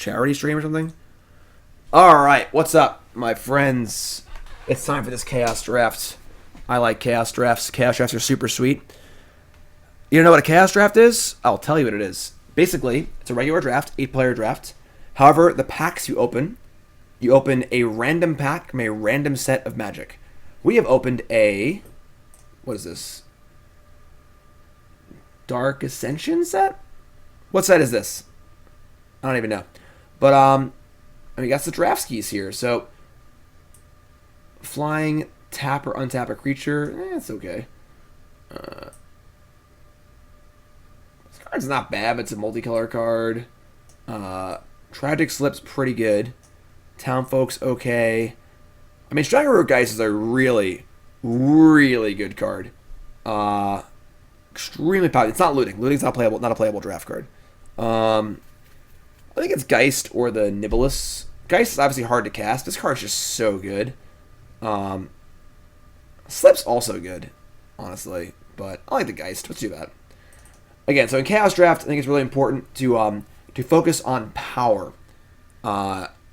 charity stream or something. Alright, what's up, my friends? It's time for this Chaos Draft. I like Chaos Drafts. Chaos Drafts are super sweet. You don't know what a Chaos Draft is? I'll tell you what it is. Basically, it's a regular draft, 8-player draft. However, the packs you open a random pack from a random set of magic. We have opened a... What is this? Dark Ascension set? What set is this? I don't even know. But, we got the draft skis here. So, flying, tap or untap a creature. It's okay. This card's not bad, but it's a multicolor card. Tragic Slip's pretty good. Townfolk's okay. I mean, Strangleroot Geist is a really, really good card. Extremely powerful. It's not looting. Looting's not a playable draft card. I think it's Geist or the Nobilis. Geist is obviously hard to cast. This card's just so good. Slip's also good, honestly. But I like the Geist. Let's do that. Again, so in Chaos Draft, I think it's really important to focus on power.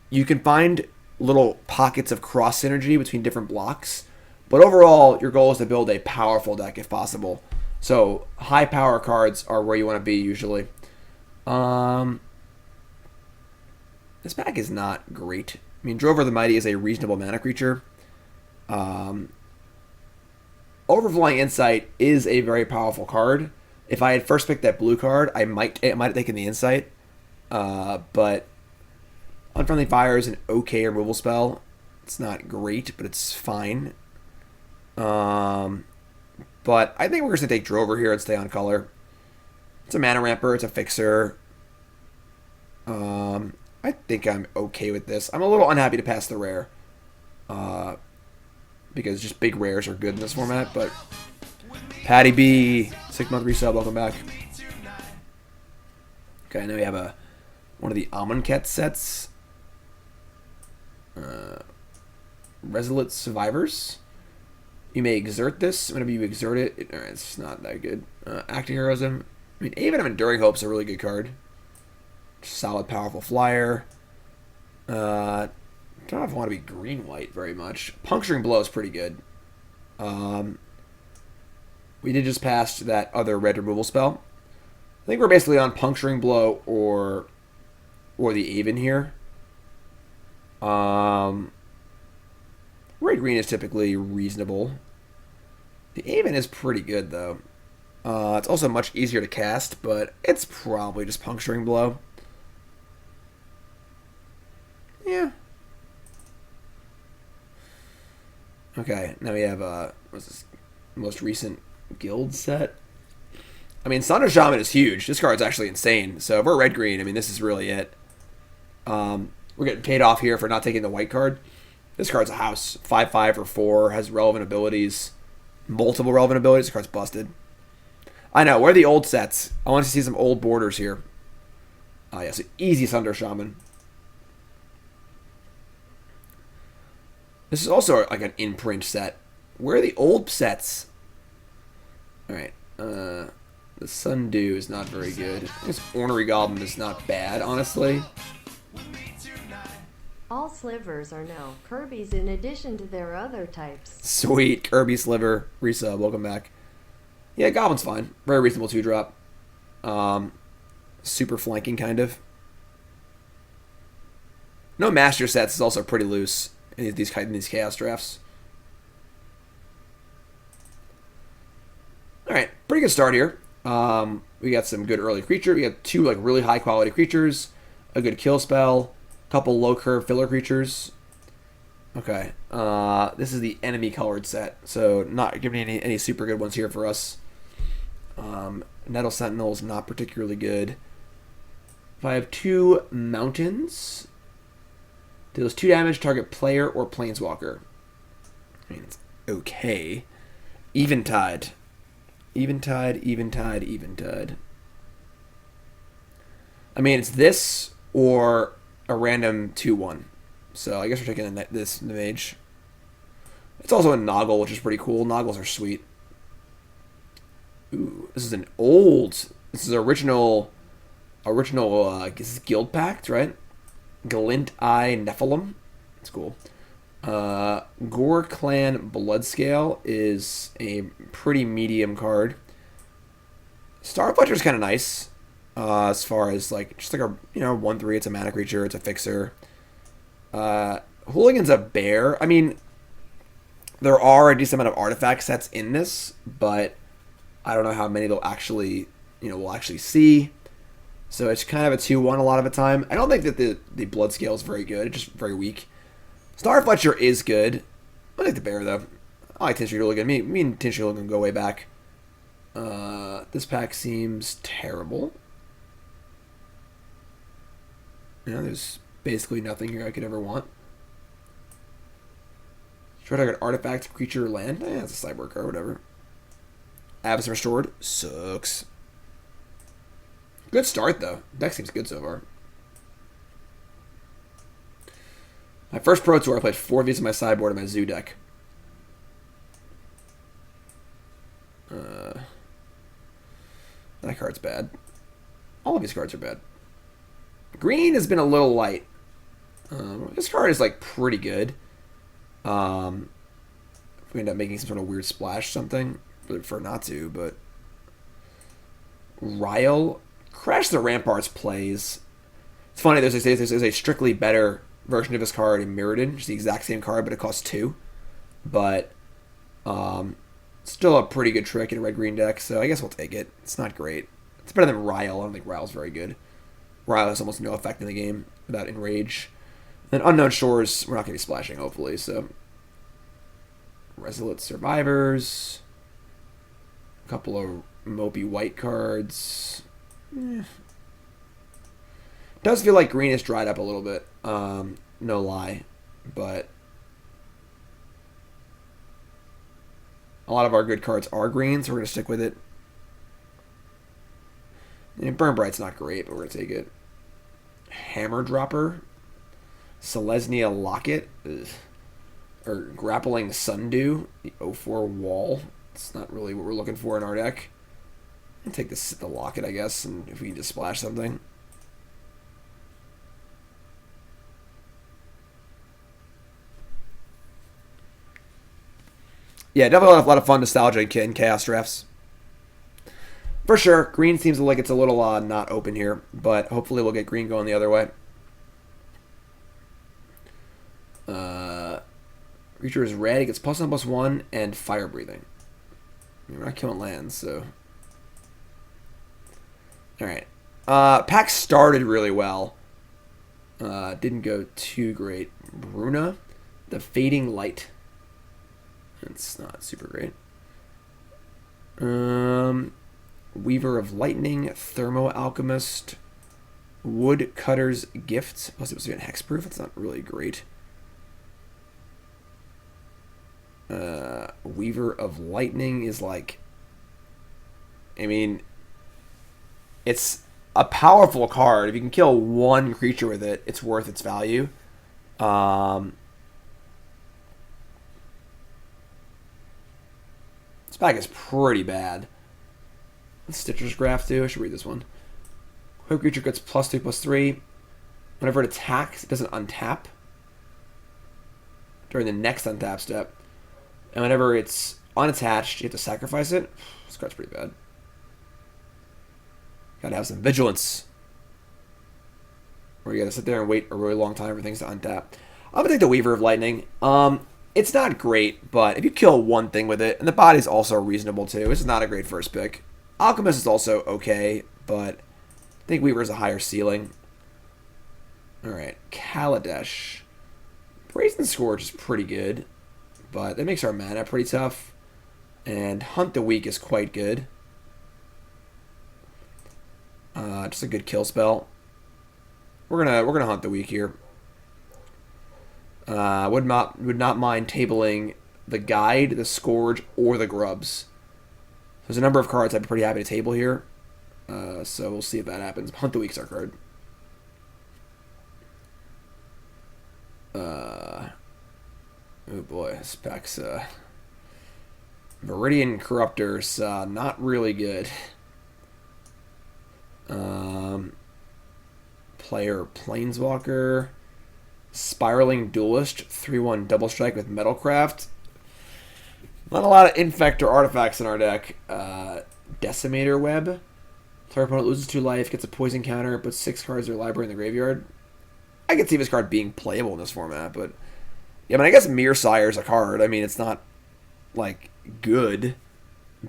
You can find little pockets of cross synergy between different blocks, but overall, your goal is to build a powerful deck if possible. So high power cards are where you want to be usually. This pack is not great. I mean, Drover the Mighty is a reasonable mana creature. Overflowing Insight is a very powerful card. If I had first picked that blue card, it might have taken the Insight. But Unfriendly Fire is an okay removal spell. It's not great, but it's fine. But I think we're just going to take Drover here and stay on color. It's a mana ramper. It's a fixer. I think I'm okay with this. I'm a little unhappy to pass the rare. Because just big rares are good in this format, but... Patty B, 6-month resub, welcome back. Okay, now we have one of the Amonkhet sets. Resolute Survivors. You may exert this. Whenever you exert it, it's not that good. Acting Heroism. I mean, even Enduring Hope's a really good card. Solid, powerful flyer. Don't know if I want to be green-white very much. Puncturing Blow is pretty good. We did just pass that other red removal spell. I think we're basically on Puncturing Blow or the Aven here. Red green is typically reasonable. The Aven is pretty good though. It's also much easier to cast, but it's probably just Puncturing Blow. Yeah. Okay, now we have what's this most recent guild set? I mean, Sunder Shaman is huge. This card's actually insane. So if we're red green, I mean, this is really it. We're getting paid off here for not taking the white card. This card's a house. 5/5 or 4, has relevant abilities. Multiple relevant abilities. This card's busted. I know, where are the old sets? I want to see some old borders here. Oh, yeah, so easy Sunder Shaman. This is also like an imprint set. Where are the old sets? Alright. The Sundew is not very good. This Ornery Goblin is not bad, honestly. All slivers are now Kirby's in addition to their other types. Sweet. Kirby Sliver. Resub. Welcome back. Yeah, Goblin's fine. Very reasonable 2-drop. Super flanking, kind of. No Master sets is also pretty loose in these Chaos Drafts. Alright. Pretty good start here. We got some good early creature. We got 2 like really high quality creatures. A good kill spell. Couple low curve filler creatures. Okay. This is the enemy colored set, so not giving any super good ones here for us. Nettle Sentinel's not particularly good. If I have 2 mountains, deals 2 damage, target player or planeswalker. I mean, it's okay. Eventide. Eventide. I mean, it's this or a random 2/1. So I guess we're taking this mage. It's also a Noggle, which is pretty cool. Noggles are sweet. Ooh, this is original. This is Guild Pact, right? Glint Eye Nephilim. That's cool. Gore Clan Bloodscale is a pretty medium card. Starfletcher's kind of nice. As far as like just like a 1/3, it's a mana creature, it's a fixer. Hooligan's a bear. I mean, there are a decent amount of artifact sets in this, but I don't know how many they'll actually we'll actually see. So it's kind of a 2-1 a lot of the time. I don't think that the blood scale is very good. It's just very weak. Starfletcher is good. I like the bear though. I like Tin Street Hooligan. Me and Tin Street Hooligan go way back. This pack seems terrible. There's basically nothing here I could ever want. Try to target artifact, creature, land. It's a sideboard card, whatever. Abyss Restored sucks. Good start though. Deck seems good so far. My first Pro Tour, I played 4 of these in my sideboard in my zoo deck. That card's bad. All of these cards are bad. Green has been a little light. This card is like pretty good. If we end up making some sort of weird splash something, really prefer not to, but Ryle, Crash the Ramparts plays. It's funny, there's a strictly better version of this card in Mirrodin. It's the exact same card, but it costs 2. But still a pretty good trick in a red-green deck, so I guess we'll take it. It's not great. It's better than Ryle. I don't think Ryle's very good. Ryle has almost no effect in the game without Enrage. And Unknown Shores, we're not going to be splashing, hopefully, so... Resolute Survivors. A couple of mopey white cards. Does feel like green has dried up a little bit. No lie. But... a lot of our good cards are green, so we're going to stick with it. And Burn Bright's not great, but we're going to take it. Hammer Dropper. Selesnya Locket. Ugh. Or Grappling Sundew. The 0/4 Wall. It's not really what we're looking for in our deck. I'll take the Locket, I guess, and if we can just splash something. Yeah, definitely a lot of fun nostalgia in Chaos drafts. For sure, green seems like it's a little not open here, but hopefully we'll get green going the other way. Creature is red, it gets +1/+1 and fire breathing. I mean, we're not killing lands, so... Alright. Pack started really well. Didn't go too great. Bruna, the Fading Light. It's not super great. Weaver of Lightning, Thermo Alchemist, Woodcutter's Gift. Plus, it was even hexproof. It's not really great. Weaver of Lightning is like... I mean, it's a powerful card. If you can kill one creature with it, it's worth its value. This pack is pretty bad. Stitcher's Graph too. I should read this one. Quick creature gets +2/+3. Whenever it attacks, it doesn't untap during the next untap step. And whenever it's unattached, you have to sacrifice it. This card's pretty bad. Gotta have some vigilance. Or you gotta sit there and wait a really long time for things to untap. I'm gonna take the Weaver of Lightning. It's not great, but if you kill one thing with it, and the body's also reasonable too, it's not a great first pick. Alchemist is also okay, but I think Weaver's a higher ceiling. Alright, Kaladesh. Brazen Scourge is pretty good, but that makes our mana pretty tough. And Hunt the Weak is quite good. Just a good kill spell. We're gonna Hunt the Weak here. Would not mind tabling the Guide, the Scourge, or the Grubs. There's a number of cards I'd be pretty happy to table here. So we'll see if that happens. Hunt the Weak's our card. Oh boy, this pack's Viridian Corruptor's player Planeswalker. Spiraling Duelist, 3/1 double strike with Metalcraft. Not a lot of Infector artifacts in our deck. Decimator Web. Target opponent loses 2 life, gets a poison counter, puts 6 cards in their library in the graveyard. I could see this card being playable in this format, but yeah, I mean, I guess Mirror is a card. I mean, it's not like good,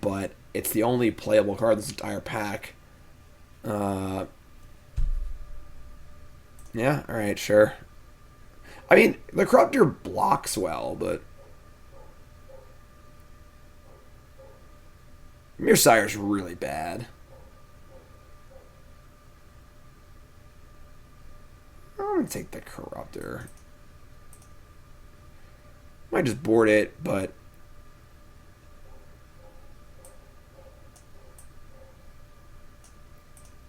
but it's the only playable card in this entire pack. Yeah, all right, sure. I mean, the Corruptor blocks well, but Mirror's really bad. I'm going to take the Corruptor. Might just board it, but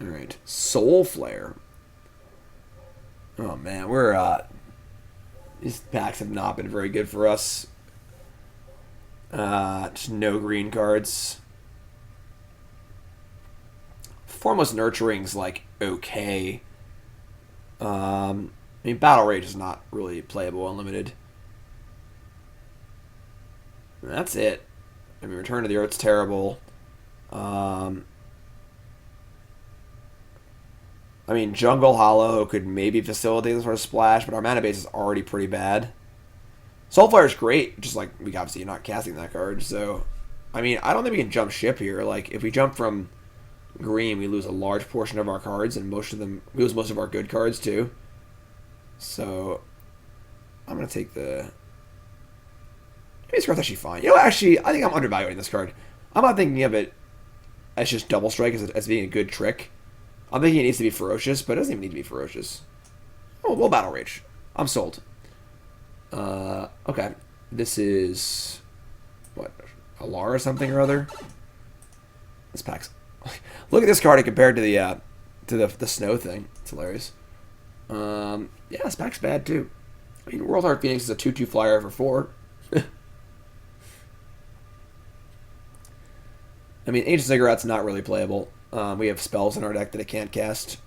alright. Soul Flare. Oh man, we're these packs have not been very good for us. Just no green cards. Formless Nurturing's like okay. I mean, Battle Rage is not really playable unlimited. That's it. I mean, Return to the Earth's terrible. I mean, Jungle Hollow could maybe facilitate this sort of splash, but our mana base is already pretty bad. Soulfire is great, just like we obviously not casting that card. So, I mean, I don't think we can jump ship here. Like, if we jump from green, we lose a large portion of our cards, and we lose most of our good cards too. So, I'm gonna take the. Maybe this card's actually fine. You know, actually, I think I'm undervaluing this card. I'm not thinking of it as just double strike as being a good trick. I'm thinking it needs to be ferocious, but it doesn't even need to be ferocious. Oh, we'll Battle Rage. I'm sold. Okay. This is what, Alar or something or other. This pack's. Look at this card compared to the snow thing. It's hilarious. Yeah, this pack's bad too. I mean, World Heart Phoenix is a 2/2 flyer for 4. I mean, Ancient Ziggurat's not really playable. We have spells in our deck that it can't cast.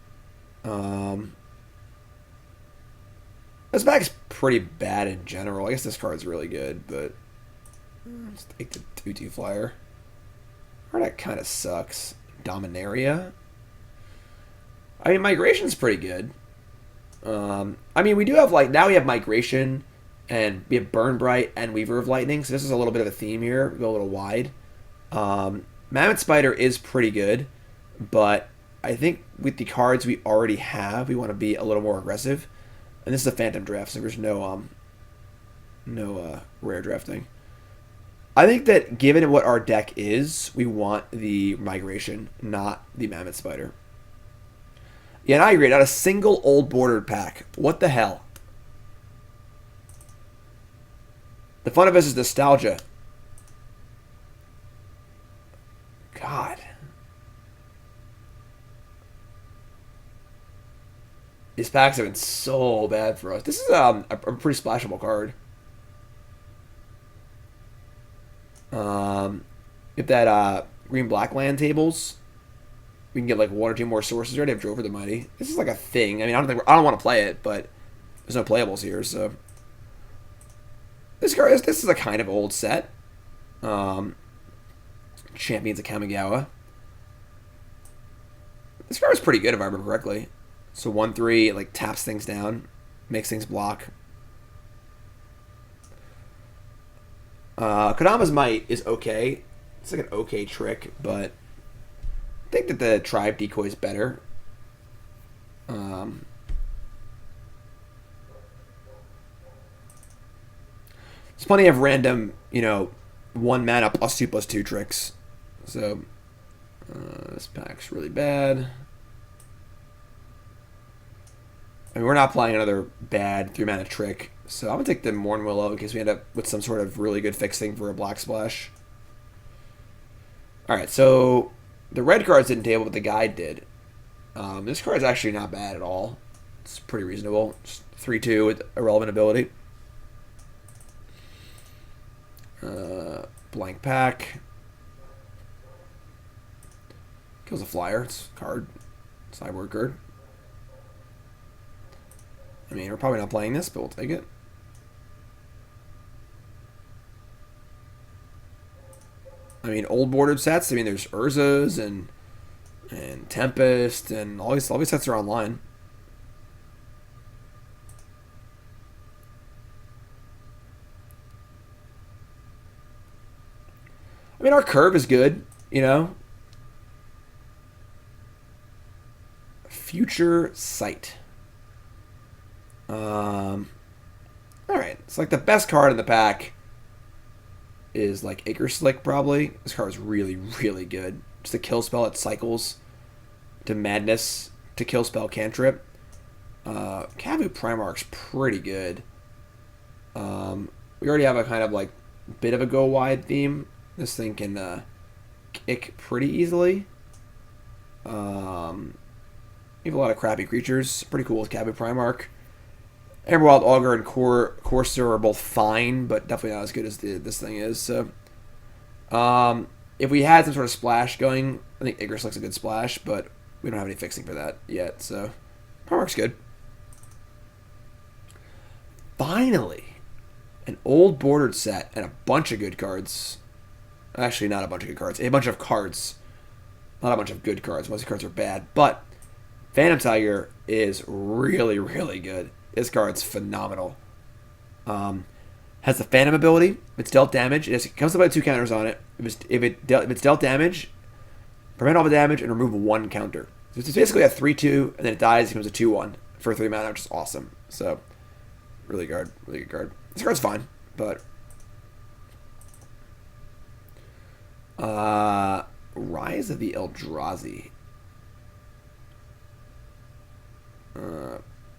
This pack's pretty bad in general. I guess this card's really good, but let's take the 2/2 flyer. Our deck kind of sucks. Dominaria. I mean, Migration's pretty good. I mean, we do have, like, now we have Migration, and we have Burn Bright and Weaver of Lightning, so this is a little bit of a theme here. We go a little wide. Mammoth Spider is pretty good, but I think with the cards we already have, we want to be a little more aggressive. And this is a Phantom draft, so there's no rare drafting. I think that given what our deck is, we want the Migration, not the Mammoth Spider. Yeah, and I agree. Not a single old bordered pack. What the hell? The fun of this is nostalgia. God. These packs have been so bad for us. This is a pretty splashable card. Get that green-black land tables. We can get like 1 or 2 more sources. We already have Drover the Mighty. This is like a thing. I mean, I don't want to play it, but there's no playables here, so this is a kind of old set. Champions of Kamigawa. This card is pretty good if I remember correctly. So 1/3, it like taps things down, makes things block. Kodama's Might is okay. It's like an okay trick, but I think that the Tribe Decoy is better. There's plenty of random, 1 mana +2/+2 tricks. So this pack's really bad. I mean, we're not playing another bad 3 mana trick, so I'm gonna take the Mournwillow in case we end up with some sort of really good fixing for a black splash. All right, so the red cards didn't table, but the guide did. This card's actually not bad at all. It's pretty reasonable. Just 3/2 with irrelevant ability. Blank pack. Kills a flyer. It's a card. Cyborg card. I mean, we're probably not playing this, but we'll take it. I mean, old bordered sets. I mean, there's Urzas and Tempest and all these sets are online. I mean, our curve is good, you know. Future Sight. All right. It's like the best card in the pack is like Acre Slick, probably. This card is really, really good. Just a kill spell that cycles to Madness to kill spell cantrip. Kavu Primarch's pretty good. We already have a kind of like bit of a go wide theme. This thing can kick pretty easily. We have a lot of crappy creatures. Pretty cool with Kavu Primarch. Emberwilde Augur and Courser are both fine, but definitely not as good as this thing is. So, if we had some sort of splash going, I think Acre Slick's a good splash, but we don't have any fixing for that yet. So, Primarch's good. Finally, an old bordered set and a bunch of good cards. Actually, not a bunch of good cards. A bunch of cards. Not a bunch of good cards. Most of the cards are bad. But Phantom Tiger is really, really good. This card's phenomenal. Has the Phantom ability. If it's dealt damage, it comes up with 2 counters on it. If it's dealt damage, prevent all the damage and remove 1 counter. So it's basically a 3-2, and then it dies. It becomes a 2-1 for 3 mana, which is awesome. So, really good card. This card's fine, but Rise of the Eldrazi.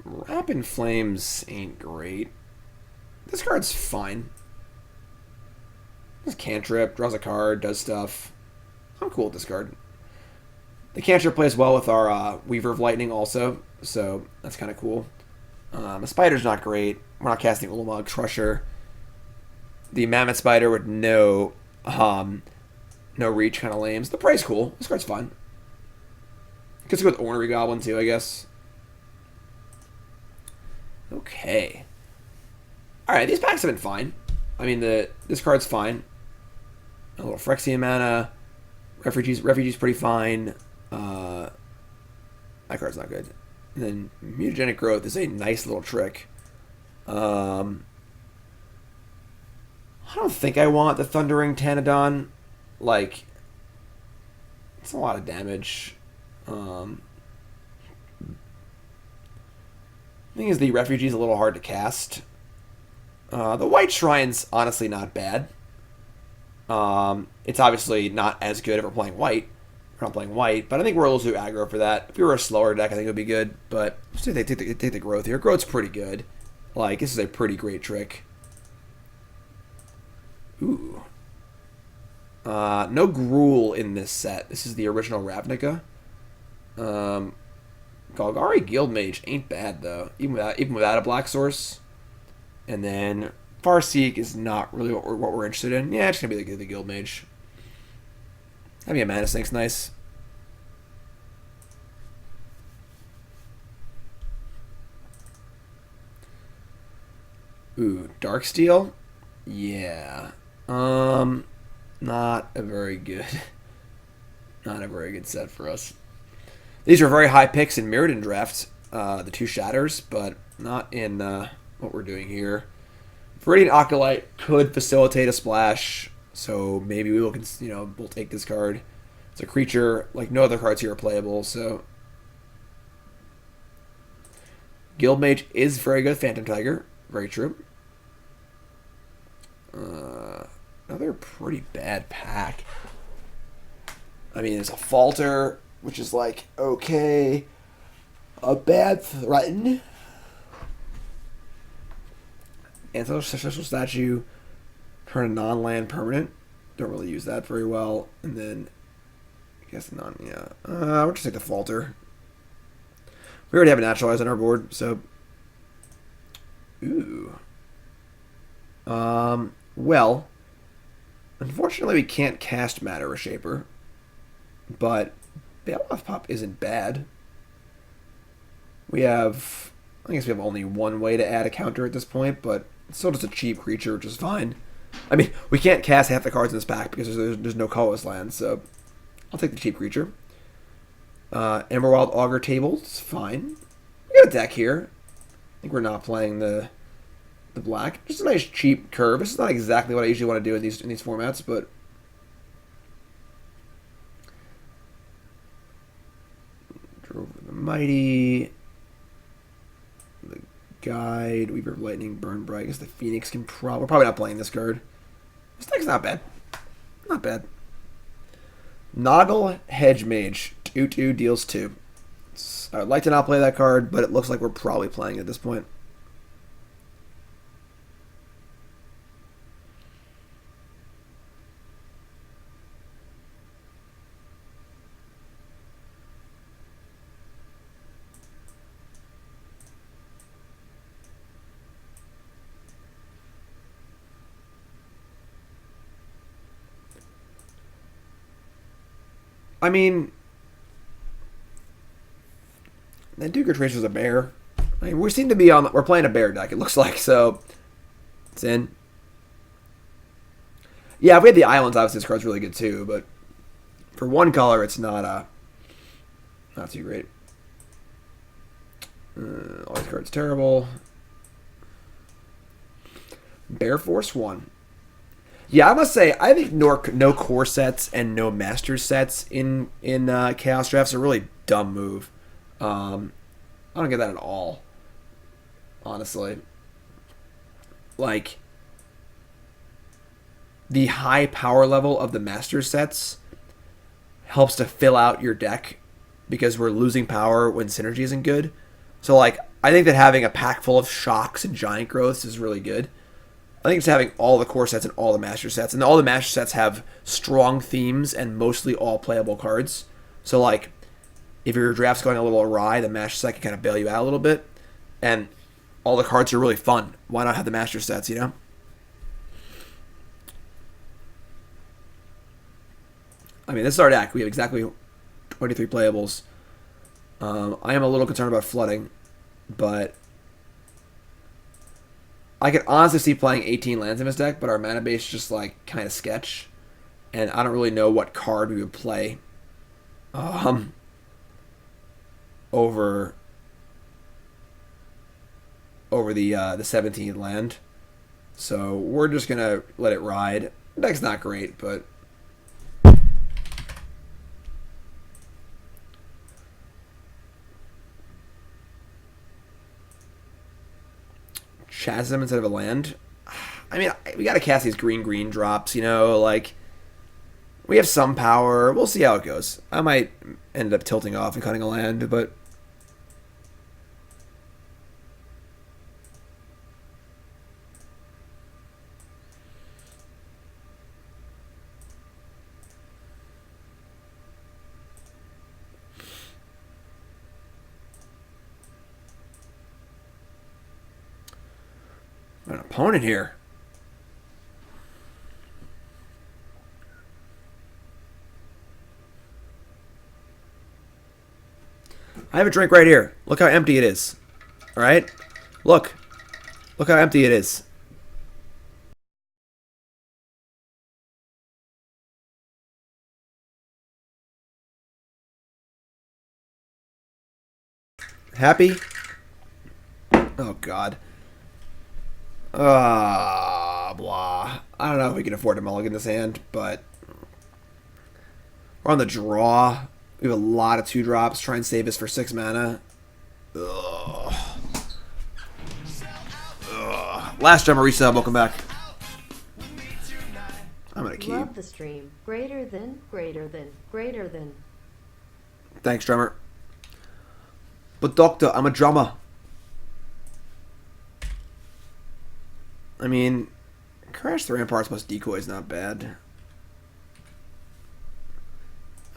Wrap in Flames ain't great. This card's fine. This cantrip, draws a card, does stuff. I'm cool with this card. The cantrip plays well with our Weaver of Lightning also, so that's kind of cool. The Spider's not great. We're not casting Ulamog Crusher. The Mammoth Spider with no reach kind of lames. The Prey's cool. This card's fun. Gets to go with Ornery Goblin too, I guess. Okay. Alright, these packs have been fine. I mean, this card's fine. A little Phyrexian mana. Refugee's pretty fine. That card's not good. And then Mutagenic Growth is a nice little trick. I don't think I want the Thundering Tanadon. Like, it's a lot of damage. The thing is, the Refugee's a little hard to cast. The White Shrine's honestly not bad. It's obviously not as good if we're playing white. We're not playing white, but I think we're a little too aggro for that. If we were a slower deck, I think it would be good. But take the Growth here. Growth's pretty good. Like, this is a pretty great trick. Ooh. No Gruul in this set. This is the original Ravnica. Golgari Guildmage ain't bad though, even without a black source. And then Farseek is not really what we're interested in. Yeah, it's gonna be the Guildmage. Having a Mana Snake's nice. Ooh, Darksteel? Yeah. Not a very good set for us. These are very high picks in Mirrodin drafts, the 2 Shatters, but not in what we're doing here. Viridian Acolyte could facilitate a splash, so maybe we'll take this card. It's a creature, like no other cards here are playable, so Guildmage is very good. Phantom Tiger, very true. Another pretty bad pack. I mean, there's a Falter, which is like, okay. A bad Threaten. Ancestral Statue. Turn a non-land permanent. Don't really use that very well. And then, I guess we'll just take the Falter. We already have a Naturalize on our board, so. Ooh. Well, unfortunately we can't cast Matter Reshaper, but Baloth Pup isn't bad. We have I guess we have only one way to add a counter at this point, but it's still just a cheap creature, which is fine. I mean, we can't cast half the cards in this pack because there's no colorless land, so I'll take the cheap creature. Emberwilde Augur table, it's fine. We got a deck here. I think we're not playing the black. Just a nice cheap curve. This is not exactly what I usually want to do in these formats, but Drove the Mighty, the Guide, Weaver of Lightning, Burn Bright. I guess the Phoenix can we're probably not playing this card. This deck's not bad. Not bad. Noggle Hedge-Mage. 2/2 deals 2. I'd like to not play that card, but it looks like we're probably playing it at this point. I mean, Nantuko Tracer is a bear. I mean, we seem to be on. We're playing a bear deck. It looks like, so it's in. Yeah, if we had the islands, obviously this card's really good too. But for one color, it's not too great. All these cards terrible. Bear Force 1. Yeah, I must say, I think no core sets and no master sets in Chaos Drafts are a really dumb move. I don't get that at all, honestly. Like, the high power level of the master sets helps to fill out your deck because we're losing power when synergy isn't good. So, like, I think that having a pack full of shocks and giant growths is really good. I think it's having all the core sets and all the master sets. And all the master sets have strong themes and mostly all playable cards. So, like, if your draft's going a little awry, the master set can kind of bail you out a little bit. And all the cards are really fun. Why not have the master sets, you know? I mean, this is our deck. We have exactly 23 playables. I am a little concerned about flooding, but I could honestly see playing 18 lands in this deck, but our mana base is just like kind of sketch, and I don't really know what card we would play over the 17th land. So we're just gonna let it ride. The deck's not great, but Chasm instead of a land. I mean, we gotta cast these green drops, you know, like, we have some power. We'll see how it goes. I might end up tilting off and cutting a land, but an opponent here. I have a drink right here. Look how empty it is. Alright? Look. Look how empty it is. Happy? Oh, God. Blah. I don't know if we can afford to mulligan this hand, but we're on the draw. We have a lot of 2-drops. Try and save us for 6 mana. Ugh. Last drummer resub. Welcome back. I'm gonna keep. Love the stream. Greater than. Thanks, drummer. But doctor, I'm a drummer. I mean, Crash the Ramparts plus Decoy is not bad.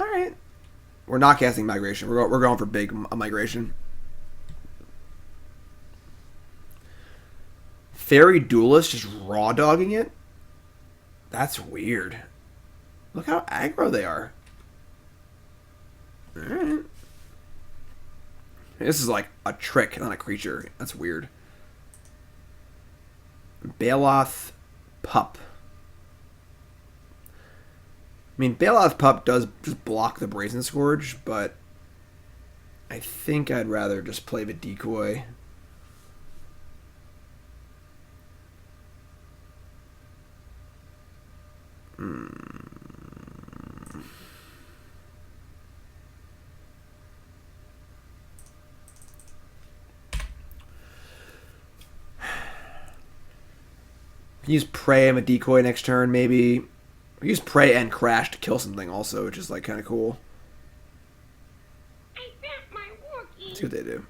Alright. We're not casting Migration. We're going for big Migration. Fairy Duelist just raw dogging it? That's weird. Look how aggro they are. Alright. This is like a trick, not a creature. That's weird. Baloth Pup. I mean, Baloth Pup does just block the Brazen Scourge, but I think I'd rather just play the Decoy. Use Prey and a Decoy next turn, maybe. Use Prey and Crash to kill something also, which is like kind of cool. Let's see what they do.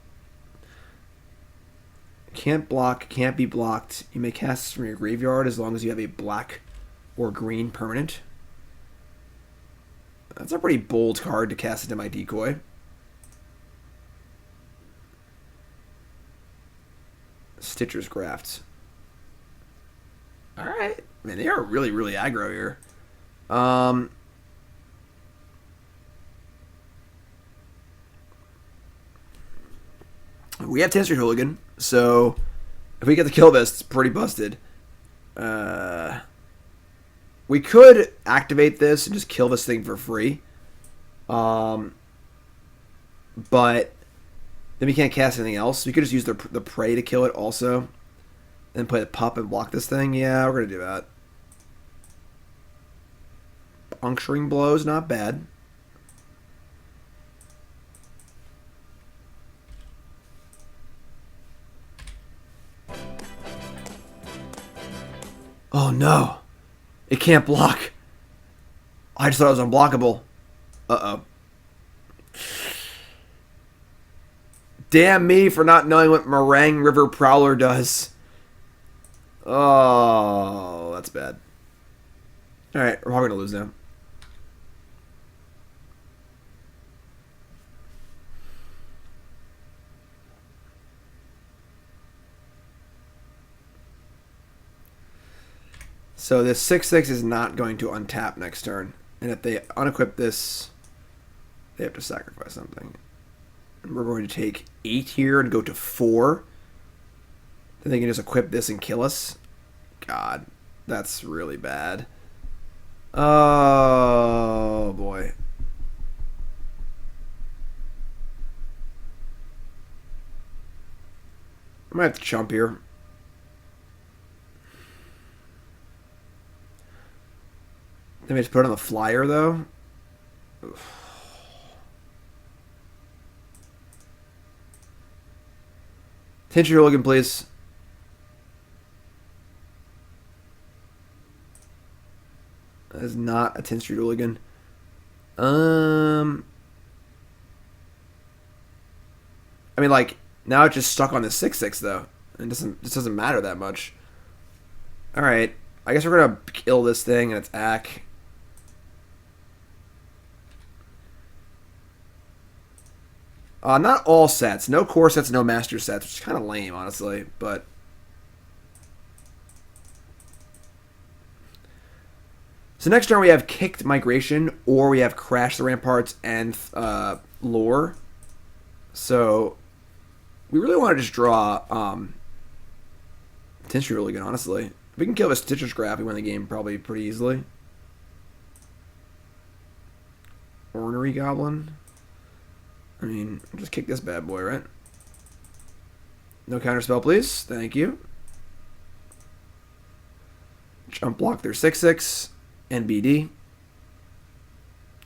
Can't block, can't be blocked. You may cast this from your graveyard as long as you have a black or green permanent. That's a pretty bold card to cast into my Decoy. Stitcher's Graft. Alright. Man, they are really, really aggro here. We have Tin Street Hooligan, so if we get the kill this, it's pretty busted. We could activate this and just kill this thing for free. But then we can't cast anything else. We could just use the Prey to kill it also. And play the Pup and block this thing. Yeah, we're going to do that. Puncturing Blow is not bad. Oh no. It can't block. I just thought it was unblockable. Uh-oh. Damn me for not knowing what Meringue River Prowler does. Oh, that's bad. Alright, we're probably going to lose now. So this 6/6 is not going to untap next turn. And if they unequip this, they have to sacrifice something. And we're going to take 8 here and go to 4. Then they can just equip this and kill us. God, that's really bad. Oh, boy. I might have to chump here. Then we just put it on the flyer, though. Tin Street Hooligan, please. That is not a Tin Street Hooligan. I mean, like, now it's just stuck on the 6/6, though. It doesn't matter that much. Alright. I guess we're going to kill this thing and attack. Not all sets. No core sets, no master sets, which is kind of lame, honestly. But so next turn we have Kicked Migration, or we have Crash the Ramparts and Lore. So we really want to just draw Tin Street Hooligan, honestly. If we can kill this Stitcher's Graph, we win the game probably pretty easily. Ornery Goblin. I mean, just kick this bad boy, right? No counterspell, please. Thank you. Jump block their 6/6. NBD.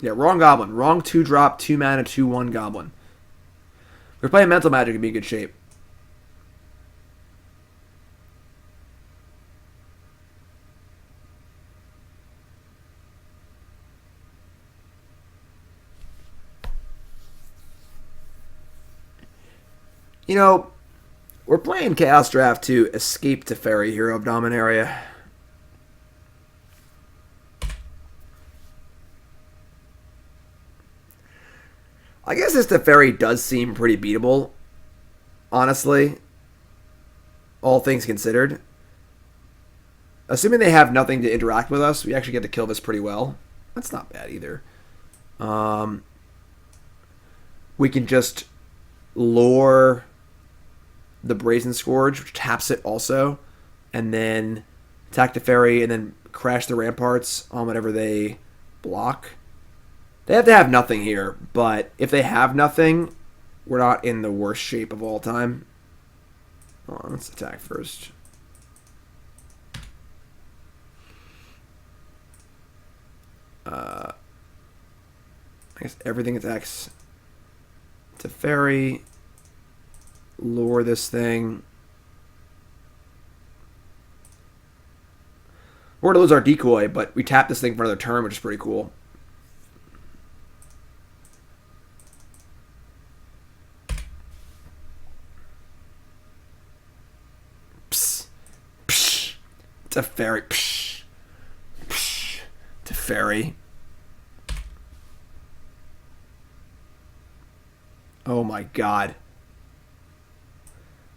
Yeah, wrong Goblin. Wrong 2-drop, 2 mana, 2/1 Goblin. If we're playing Mental Magic, it'd be in good shape. You know, we're playing Chaos Draft to escape Teferi, Hero of Dominaria. I guess this Teferi does seem pretty beatable, honestly, all things considered. Assuming they have nothing to interact with us, we actually get to kill this pretty well. That's not bad either. We can just lure the Brazen Scourge, which taps it also, and then attack Teferi, and then Crash the Ramparts on whatever they block. They have to have nothing here, but if they have nothing, we're not in the worst shape of all time. Hold on, let's attack first. I guess everything attacks Teferi. Lure this thing. We're going to lose our decoy, but we tap this thing for another turn, which is pretty cool. Psst. Psh. Teferi. Psh. Psh. Teferi. Oh my god.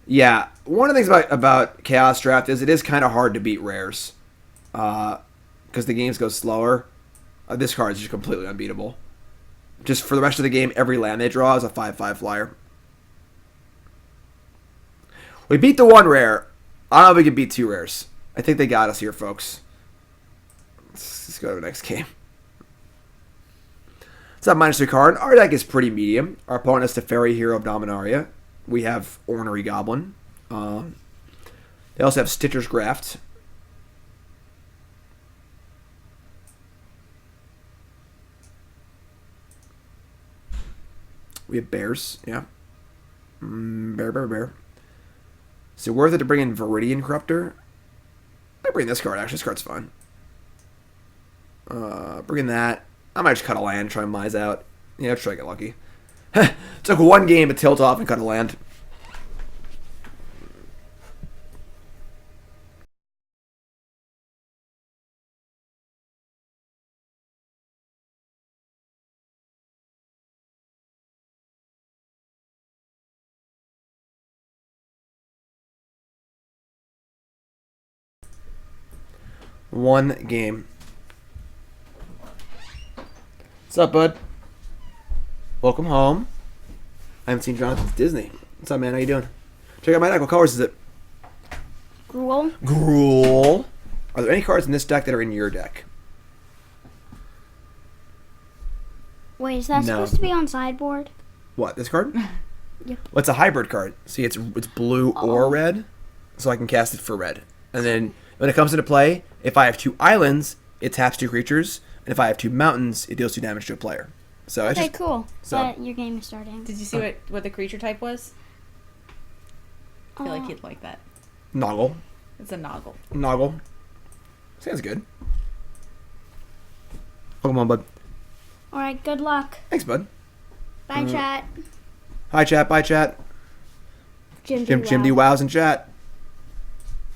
Yeah, one of the things about Chaos Draft is it is kind of hard to beat rares. Because the games go slower. This card is just completely unbeatable. Just for the rest of the game, every land they draw is a 5/5 flyer. We beat the one rare. I don't know if we can beat two rares. I think they got us here, folks. Let's go to the next game. It's that -3 card. Our deck is pretty medium. Our opponent is Teferi, Hero of Dominaria. We have Ornery Goblin. They also have Stitcher's Graft. We have bears, yeah. Bear. Is it worth it to bring in Viridian Corruptor? I bring this card, actually. This card's fun. Bring in that. I might just cut a land, try and Mize out. Yeah, try to get lucky. Took one game to tilt off and cut a land. One game. What's up, bud? Welcome home. I haven't seen Jonathan since Disney. What's up, man? How you doing? Check out my deck. What colors is it? Gruel. Gruel. Are there any cards in this deck that are in your deck? Wait, is that supposed to be on sideboard? What, this card? Yep. Well, it's a hybrid card. See, it's blue or red, so I can cast it for red. And then when it comes into play, if I have 2 islands, it taps 2 creatures, and if I have 2 mountains, it deals 2 damage to a player. So Okay, cool. So But your game is starting. Did you see what the creature type was? I feel like he'd like that. Noggle. It's a Noggle. Noggle. Sounds good. Welcome on, bud. Alright, good luck. Thanks, bud. Bye, chat. Hi, chat. Bye, chat. Jim D. Wows in chat.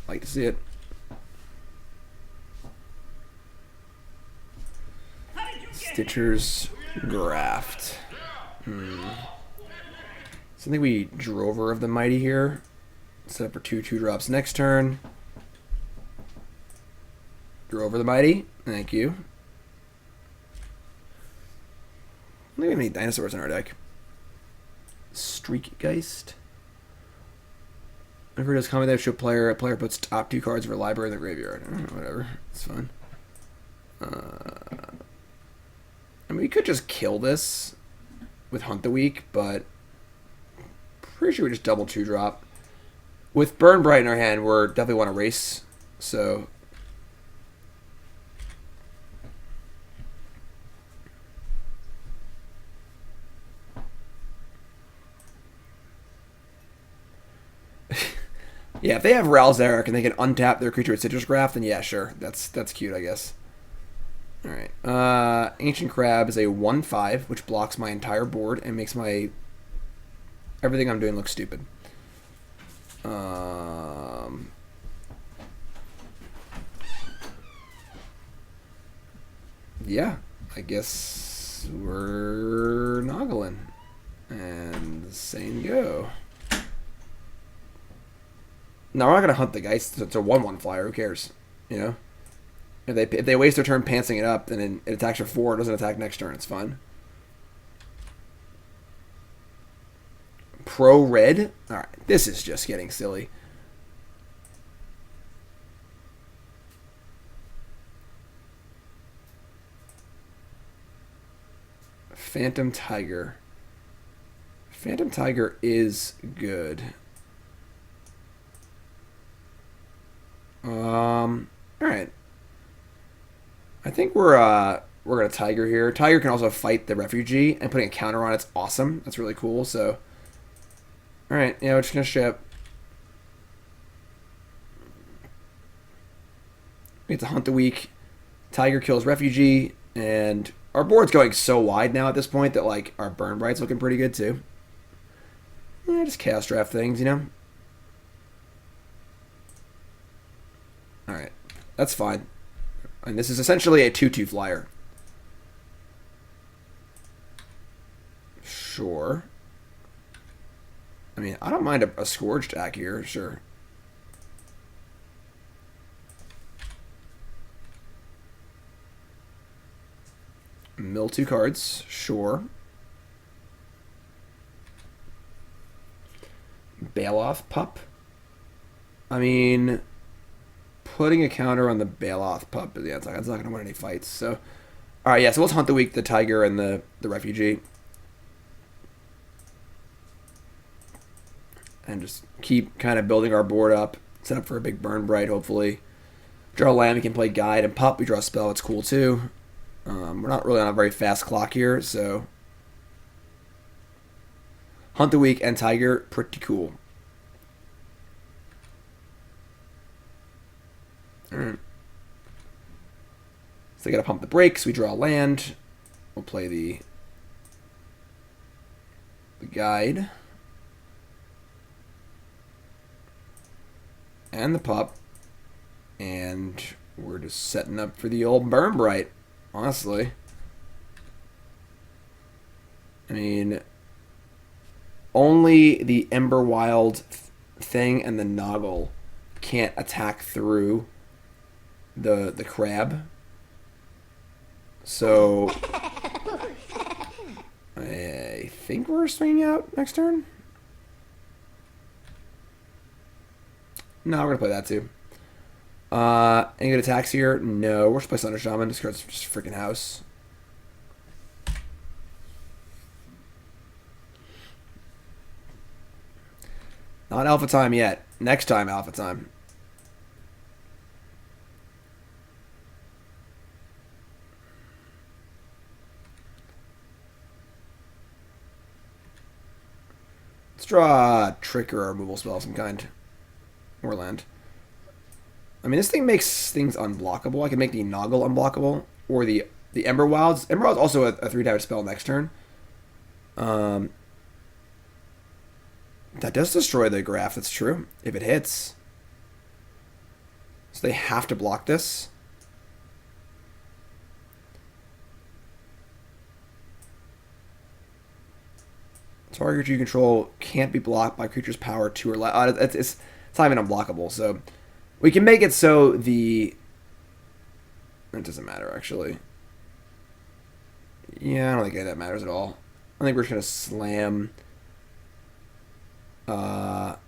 Like to see it. Stitcher's Graft. So I think we Drover of the Mighty here. Set up for 2/2 drops next turn. Drover the Mighty. Thank you. I don't think we have any dinosaurs in our deck. Streak Geist. Whenever it does combat damage to a player puts top 2 cards of their library in the graveyard. Whatever. It's fun. I mean, we could just kill this with Hunt the Week, but pretty sure we just double 2-drop. With Burn Bright in our hand, we're definitely want to race, so... Yeah, if they have Ralzeric and they can untap their creature with Citrus Graft, then yeah, sure. That's cute, I guess. Alright. Ancient Crab is a 1/5, which blocks my entire board and makes my... everything I'm doing look stupid. Yeah, I guess we're Noggling. And same go. No, we're not going to hunt the Geist. It's a 1/1 flyer. Who cares? You know? If they waste their turn pantsing it up, then it attacks for 4. It doesn't attack next turn. It's fine. Crow red. All right, this is just getting silly. Phantom Tiger. Phantom Tiger is good. All right. I think we're gonna Tiger here. Tiger can also fight the refugee, and putting a counter on it's awesome. That's really cool. So, all right, yeah, we're just gonna ship. We get to hunt the week. Tiger kills refugee, and our board's going so wide now at this point that like our burn bright's looking pretty good too. Yeah, just chaos draft things, you know. All right, that's fine. And this is essentially a 2/2 flyer. Sure. I mean, I don't mind a Scourge attack here, sure. Mill 2 cards, sure. Baloth Pup. I mean, putting a counter on the Baloth Pup, yeah, it's not going to win any fights. So, all right, yeah, so let's hunt the week, the Tiger and the refugee. And just keep kind of building our board up. Set up for a big burn bright, hopefully. Draw a land, we can play Guide and Pup. We draw a spell, it's cool too. We're not really on a very fast clock here, so... Hunt the week and Tiger, pretty cool. Alright. So they gotta pump the brakes, we draw a land. We'll play the Guide. And the Pup. And we're just setting up for the old burn bright. Honestly, I mean, only the Emberwilde thing and the Noggle can't attack through the crab. So I think we're swinging out next turn. No, we're gonna play that too. Any good attacks here? No. We're just play Sunder Shaman. This card's just freaking house. Not alpha time yet. Next time, alpha time. Let's draw a trick or a removal spell of some kind. Or land. I mean, this thing makes things unblockable. I can make the Noggle unblockable, or the Emberwilds. Emberwild's also a 3-damage spell next turn. That does destroy the graph, that's true, if it hits. So they have to block this. Target you control can't be blocked by creature's power 2 or less. It's not even unblockable, so... We can make it so the... It doesn't matter, actually. Yeah, I don't think any of that matters at all. I think we're just going to slam...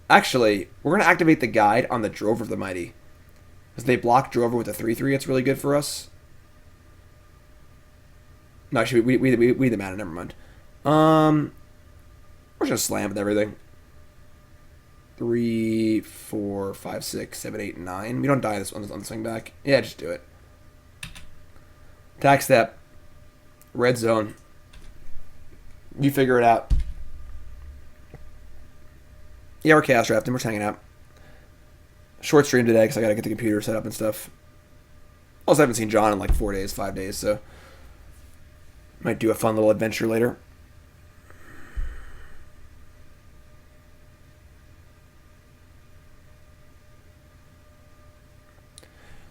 Actually, we're going to activate the Guide on the Drover of the Mighty. Because they block Drover with a 3/3, it's really good for us. No, actually, we the mana, never mind. We're just going to slam with everything. 3, 4, 5, 6, 7, 8, 9. We don't die on the swing back. Yeah, just do it. Attack step. Red zone. You figure it out. Yeah, we're chaos drafting. We're just hanging out. Short stream today because I gotta get the computer set up and stuff. Also, I haven't seen John in like 4 days, 5 days, so might do a fun little adventure later.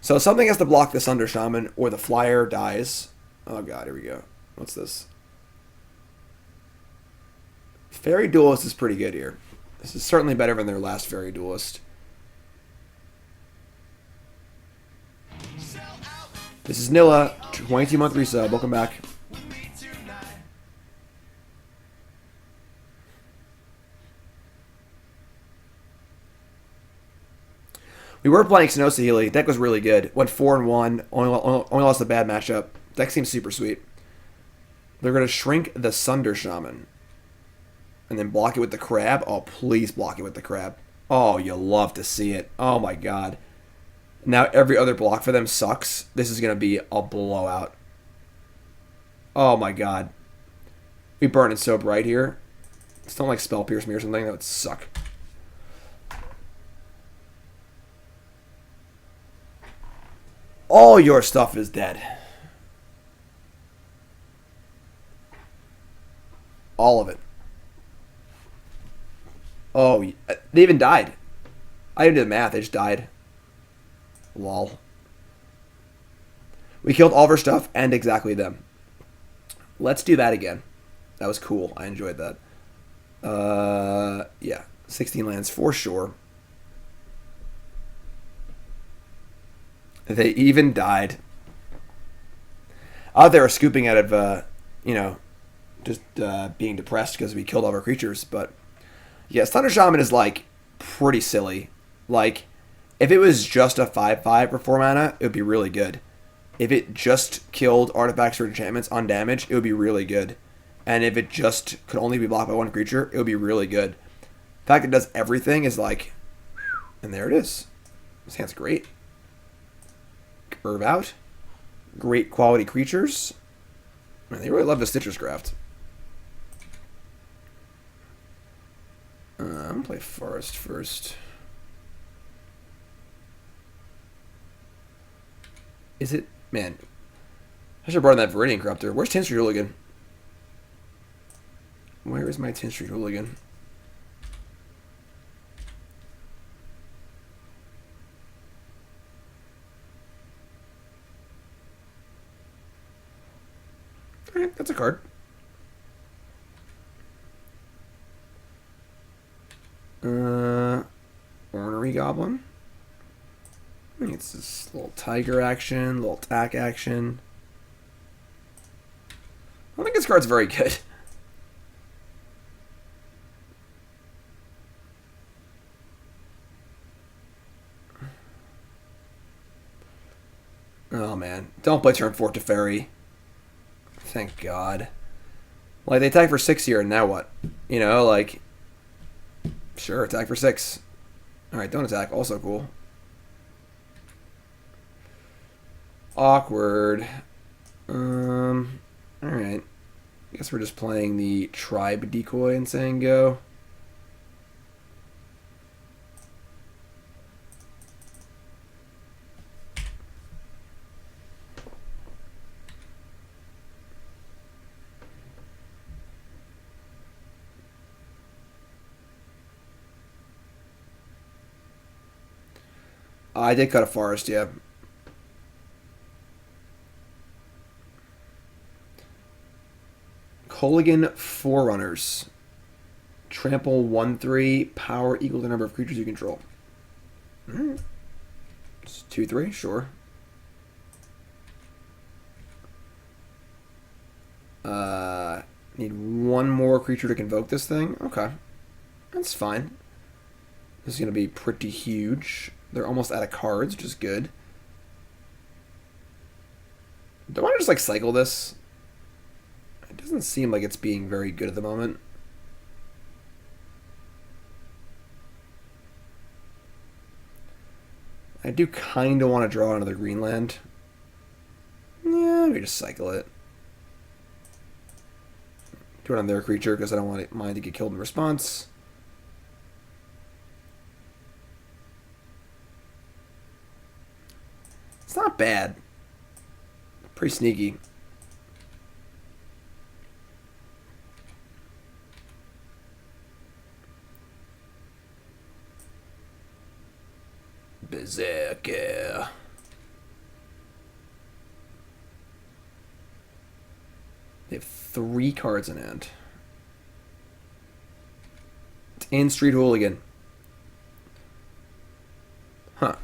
So something has to block the Sunder Shaman, or the flyer dies. Oh god, here we go. What's this? Fairy Duelist is pretty good here. This is certainly better than their last Fairy Duelist. This is Nilla, 22-month resub. Welcome back. We were playing Xenosahealy. Deck was really good. Went 4-1. Only lost a bad matchup. Deck seems super sweet. They're going to shrink the Sunder Shaman. And then block it with the crab. Oh, please block it with the crab. Oh, you'll love to see it. Oh my god. Now every other block for them sucks. This is going to be a blowout. Oh my god. We burn it so bright here. Just don't like Spell Pierce me or something. That would suck. All your stuff is dead. All of it. Oh, they even died. I didn't do the math. They just died. Lol. We killed all of our stuff and exactly them. Let's do that again. That was cool. I enjoyed that. Yeah. 16 lands for sure. They even died. Out there scooping out of, just being depressed because we killed all of our creatures. But, yeah, Thunder Shaman is, like, pretty silly. Like, if it was just a 5/5 for 4 mana, it would be really good. If it just killed artifacts or enchantments undamaged, it would be really good. And if it just could only be blocked by one creature, it would be really good. The fact it does everything is like, and there it is. This hand's great. Curve out. Great quality creatures. Man, they really love the Stitcher's Craft. I'm going to play Forest first. Is it? Man. I should have brought in that Viridian Corruptor. Where's Tin Street Hooligan? Where is my Tin Street Hooligan? Alright, that's a card. Ornery Goblin. It's this little tiger action, little attack action. I don't think this card's very good. Oh man, don't play turn 4 Teferi. Thank God. Like, they attack for 6 here, and now what? You know, like... Sure, attack for 6. Alright, don't attack. Also cool. Awkward. Alright. I guess we're just playing the Tribe Decoy and saying go. I did cut a forest, yeah. Hooligan Forerunners. Trample 1/3, power equal to the number of creatures you control. Alright. It's 2/3, sure. Need one more creature to convoke this thing? Okay. That's fine. This is going to be pretty huge. They're almost out of cards, which is good. Do I want to just, like, cycle this? It doesn't seem like it's being very good at the moment. I do kind of want to draw another green land. Yeah, we just cycle it. Do it on their creature because I don't want mine to get killed in response. It's not bad. Pretty sneaky. Berserker. They have 3 cards in hand. Tin Street Hooligan. Huh.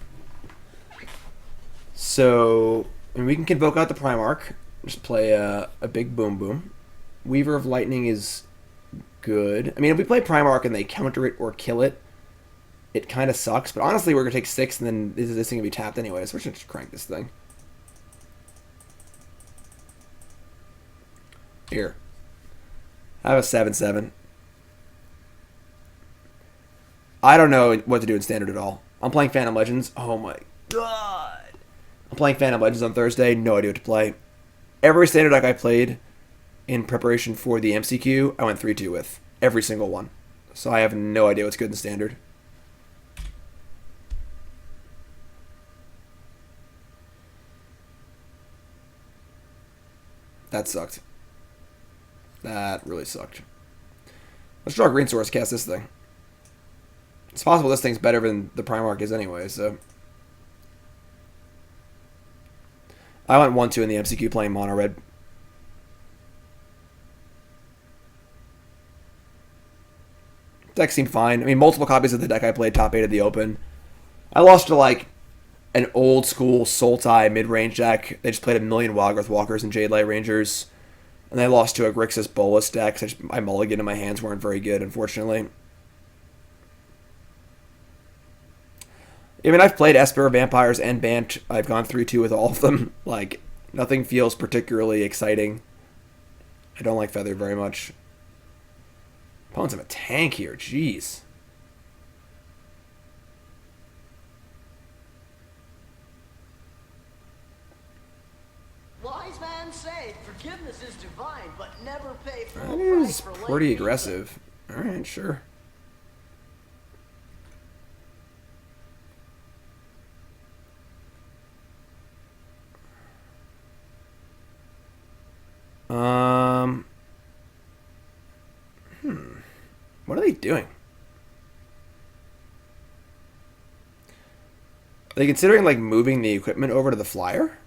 So, and we can convoke out the Primarch. Just play a big boom boom. Weaver of Lightning is good. I mean, if we play Primarch and they counter it or kill it, it kind of sucks. But honestly, we're going to take 6, and then this thing going to be tapped anyway, so we're just going to crank this thing. Here. I have a 7/7. I don't know what to do in Standard at all. I'm playing Phantom Legends. Oh my god. I'm playing Phantom Legends on Thursday. No idea what to play. Every Standard deck I played in preparation for the MCQ, I went 3-2 with. Every single one. So I have no idea what's good in Standard. That sucked. That really sucked. Let's draw a green source, cast this thing. It's possible this thing's better than the Primarch is anyway, so... I went 1-2 in the MCQ playing mono red. Deck seemed fine. I mean, multiple copies of the deck I played top 8 at the Open. I lost to, like, an old school Sultai mid-range deck. They just played a million Wildgrowth Walkers and Jade Light Rangers. And I lost to a Grixis Bolus deck. So my mulligan and my hands weren't very good, unfortunately. I mean, I've played Esper, Vampires, and Bant. I've gone 3-2 with all of them. Like, nothing feels particularly exciting. I don't like Feather very much. Opponents have a tank here. Jeez. Wise man say forgiveness is divine, but never pay full That is price for pretty late aggressive. Alright, sure. What are they doing? Are they considering, like, moving the equipment over to the flyer?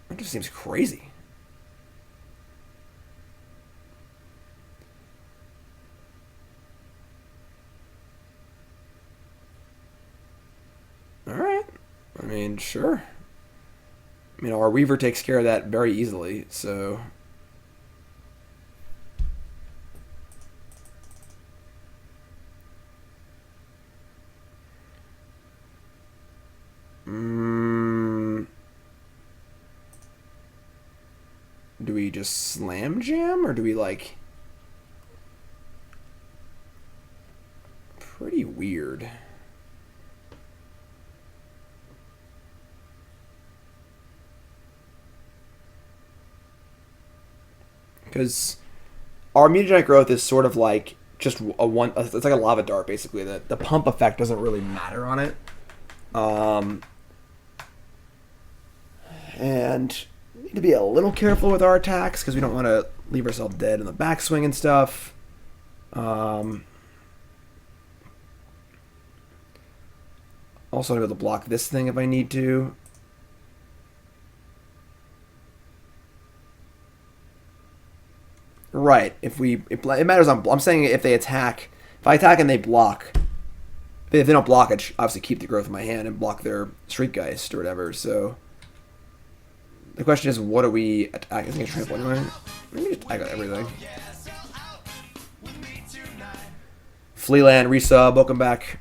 That just seems crazy. Alright. I mean, sure. You know, our Weaver takes care of that very easily, so... Do we just slam jam, or do we, like... Pretty weird. Because our Mutagenic Growth is sort of like just a one... It's like a lava dart, basically. The pump effect doesn't really matter on it. And we need to be a little careful with our attacks because we don't want to leave ourselves dead in the backswing and stuff. Also, I'll be able to block this thing if I need to. Right. If it matters on... I'm saying if they attack... If I attack and they block... If they don't block, I'd obviously keep the growth in my hand and block their Street Geist or whatever, so... The question is, what do we attack? I think it's trample anyway. Let me just... I got everything. Flealand, resub, welcome back.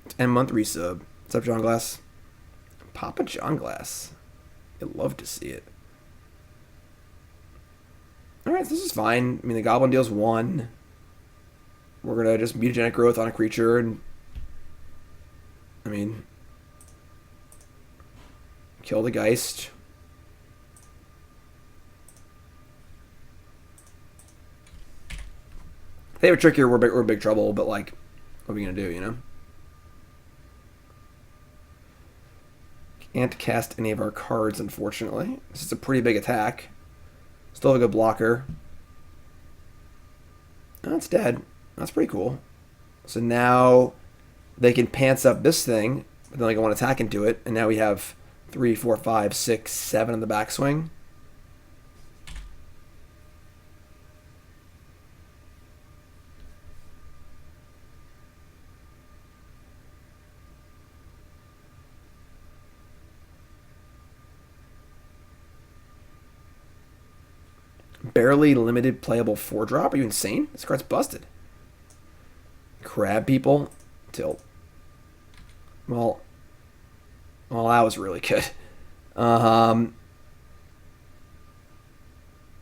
10-month resub. What's up, John Glass? Papa John Glass. I'd love to see it. Alright, so this is fine. I mean, the Goblin deals 1. We're going to just Mutagenic Growth on a creature, and... I mean... Kill the Geist. If they have a trick here, we're in big trouble, but, like, what are we going to do, you know? Can't cast any of our cards, unfortunately. This is a pretty big attack. Still have a good blocker. Oh, it's dead. That's pretty cool. So now they can pants up this thing, but then they can want to attack into it, and now we have 3, 4, 5, 6, 7 in the backswing. Barely limited playable 4-drop? Are you insane? This card's busted. crab people. Tilt. Well, that was really good.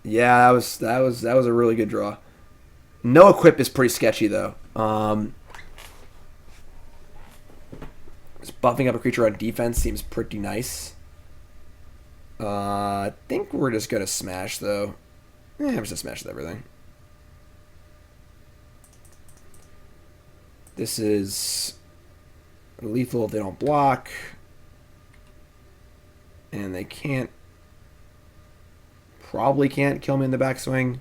Yeah, that was a really good draw. No equip is pretty sketchy though. Just buffing up a creature on defense seems pretty nice. I think we're just gonna smash though. I'm just gonna smash with everything. This is lethal if they don't block. And they can't. Probably can't kill me in the backswing.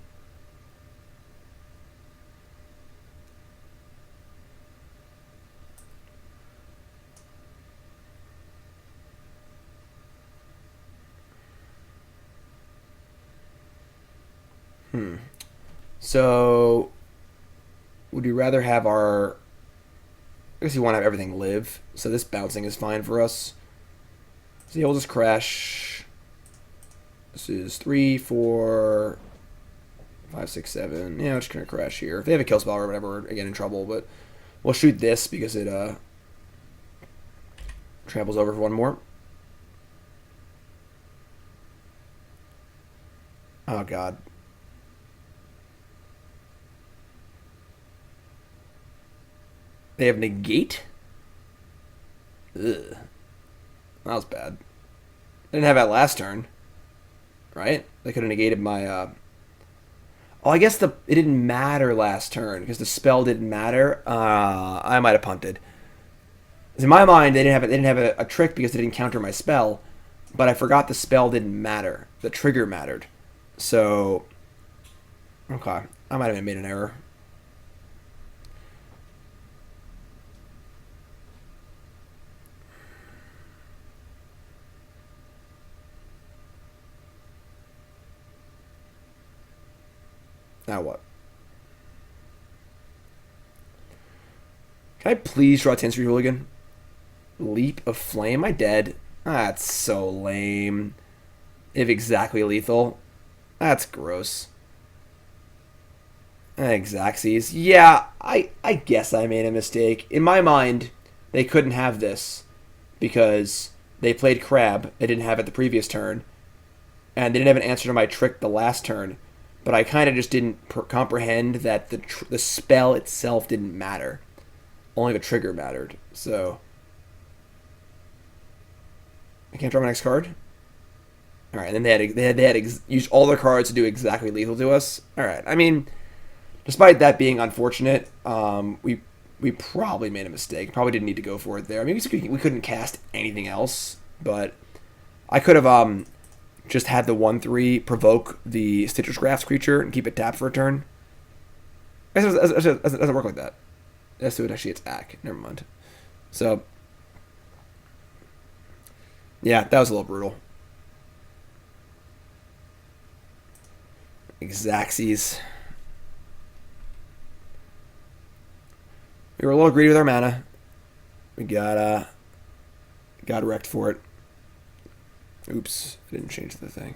So, would you rather have our... I guess you want to have everything live. So this bouncing is fine for us. So yeah, we'll just crash. This is 3, 4, 5, 6, 7. Yeah, I'm just going to crash here. If they have a kill spell or whatever, we're again in trouble. But we'll shoot this because it tramples over for one more. Oh, God. They have negate? Ugh. That was bad. They didn't have that last turn. Right? They could have negated my... Oh, I guess it didn't matter last turn because the spell didn't matter. I might have punted. In my mind, they didn't have a trick because they didn't counter my spell, but I forgot the spell didn't matter. The trigger mattered. So... Okay. I might have made an error. Now what? Can I please draw Tin Street Hooligan? Leap of Flame? Am I dead? That's so lame. If exactly lethal. That's gross. Xaxes. Yeah, I guess I made a mistake. In my mind, they couldn't have this because they played Crab. They didn't have it the previous turn. And they didn't have an answer to my trick the last turn. But I kind of just didn't comprehend that the spell itself didn't matter. Only the trigger mattered. So I can't draw my next card. All right, and then they had used all their cards to do exactly lethal to us. All right, I mean, despite that being unfortunate, we probably made a mistake. Probably didn't need to go for it there. I mean, we couldn't cast anything else, but I could have just had the 1/3 provoke the Stitcher's Grafts creature and keep it tapped for a turn. I guess it doesn't work like that. That's to actually attack. Never mind. So, yeah, that was a little brutal. Xaxes. We were a little greedy with our mana. We got wrecked for it. Oops, I didn't change the thing.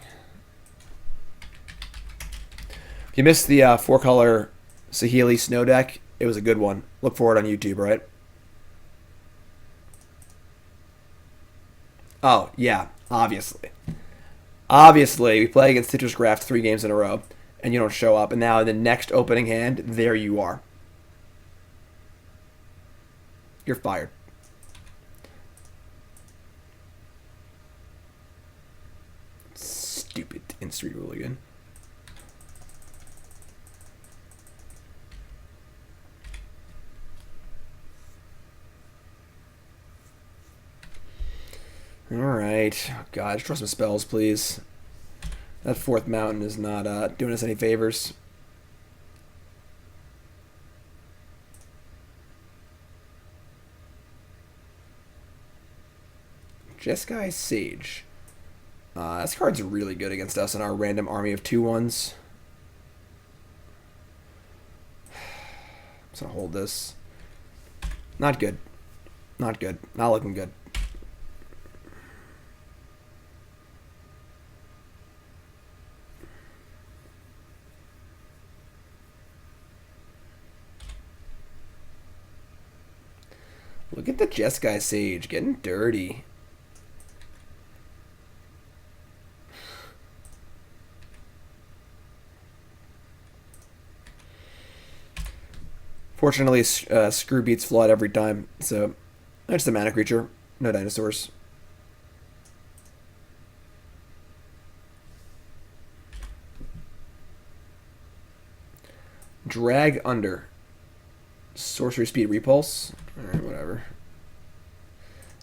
If you missed the 4-color Saheeli Snow deck, it was a good one. Look for it on YouTube, right? Oh, yeah, obviously. Obviously, we play against Stitcher's Graft 3 games in a row, and you don't show up, and now in the next opening hand, there you are. You're fired. Stupid Tin Street Hooligan. Alright. Oh, God, just draw some spells, please. That 4th mountain is not doing us any favors. Jeskai Sage. This card's really good against us in our random army of 2/1s. I'm just gonna hold this. Not good. Not good. Not looking good. Look at the Jeskai Sage getting dirty. Fortunately, Screw beats Flood every time, so just a mana creature, no dinosaurs. Drag Under. Sorcery Speed Repulse. Alright, whatever.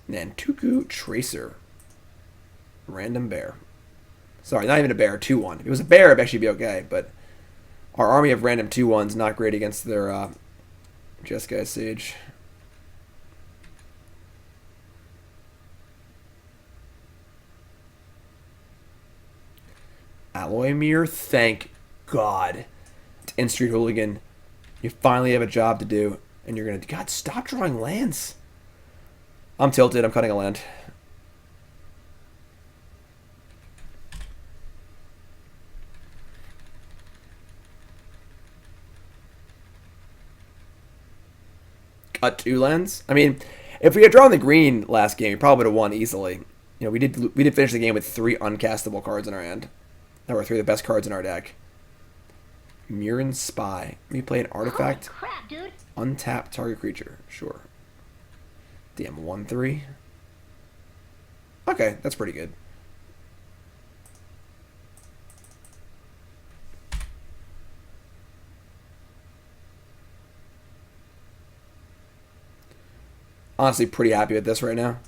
Nantuko Tracer. Random bear. Sorry, not even a bear, 2-1. If it was a bear, it'd actually be okay, but our army of random 2-1s not great against their Jeskai Sage. Alloy Mirror, thank God. Tin Street Hooligan, you finally have a job to do, and you're gonna... God, stop drawing lands. I'm tilted, I'm cutting a land. Cut 2 lands? I mean, if we had drawn the green last game, we probably would have won easily. You know, we did finish the game with 3 uncastable cards in our hand. That were 3 of the best cards in our deck. Murin Spy. We play an artifact. Holy crap, dude. Untap target creature. Sure. Damn, 1/3. Okay, that's pretty good. Honestly, pretty happy with this right now.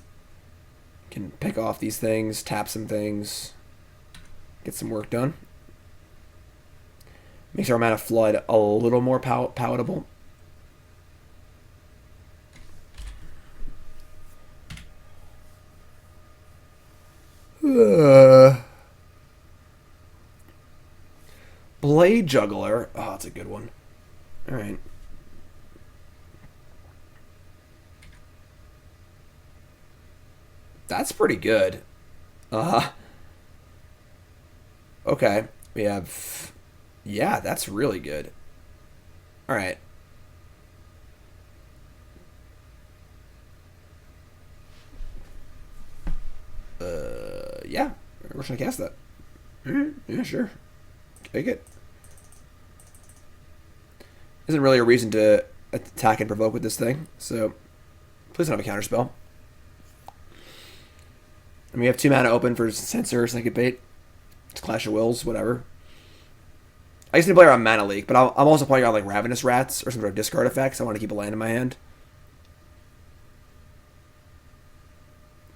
Can pick off these things, tap some things, get some work done. Makes our Mana Flood a little more palatable. Blade Juggler. Oh, that's a good one. Alright. That's pretty good. Okay. We have... Yeah, that's really good. Alright. Yeah. We're just gonna cast that. Yeah, sure. Take it. Isn't really a reason to attack and provoke with this thing, so please don't have a counterspell. And we have 2 mana open for Censor, Psychic Bait. It's Clash of Wills, whatever. I used to play around Mana Leak, but I'm also playing around like Ravenous Rats or some sort of discard effects. I want to keep a land in my hand.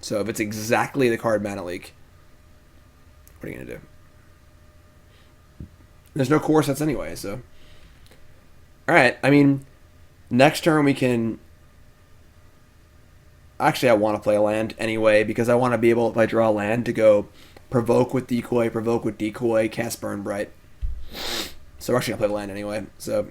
So if it's exactly the card Mana Leak, what are you going to do? There's no core sets anyway, so... Alright, I mean, next turn we can... Actually, I want to play a land anyway, because I want to be able, if I draw a land, to go Provoke with Decoy, cast Burn Bright. So we're actually going to play the land anyway, so...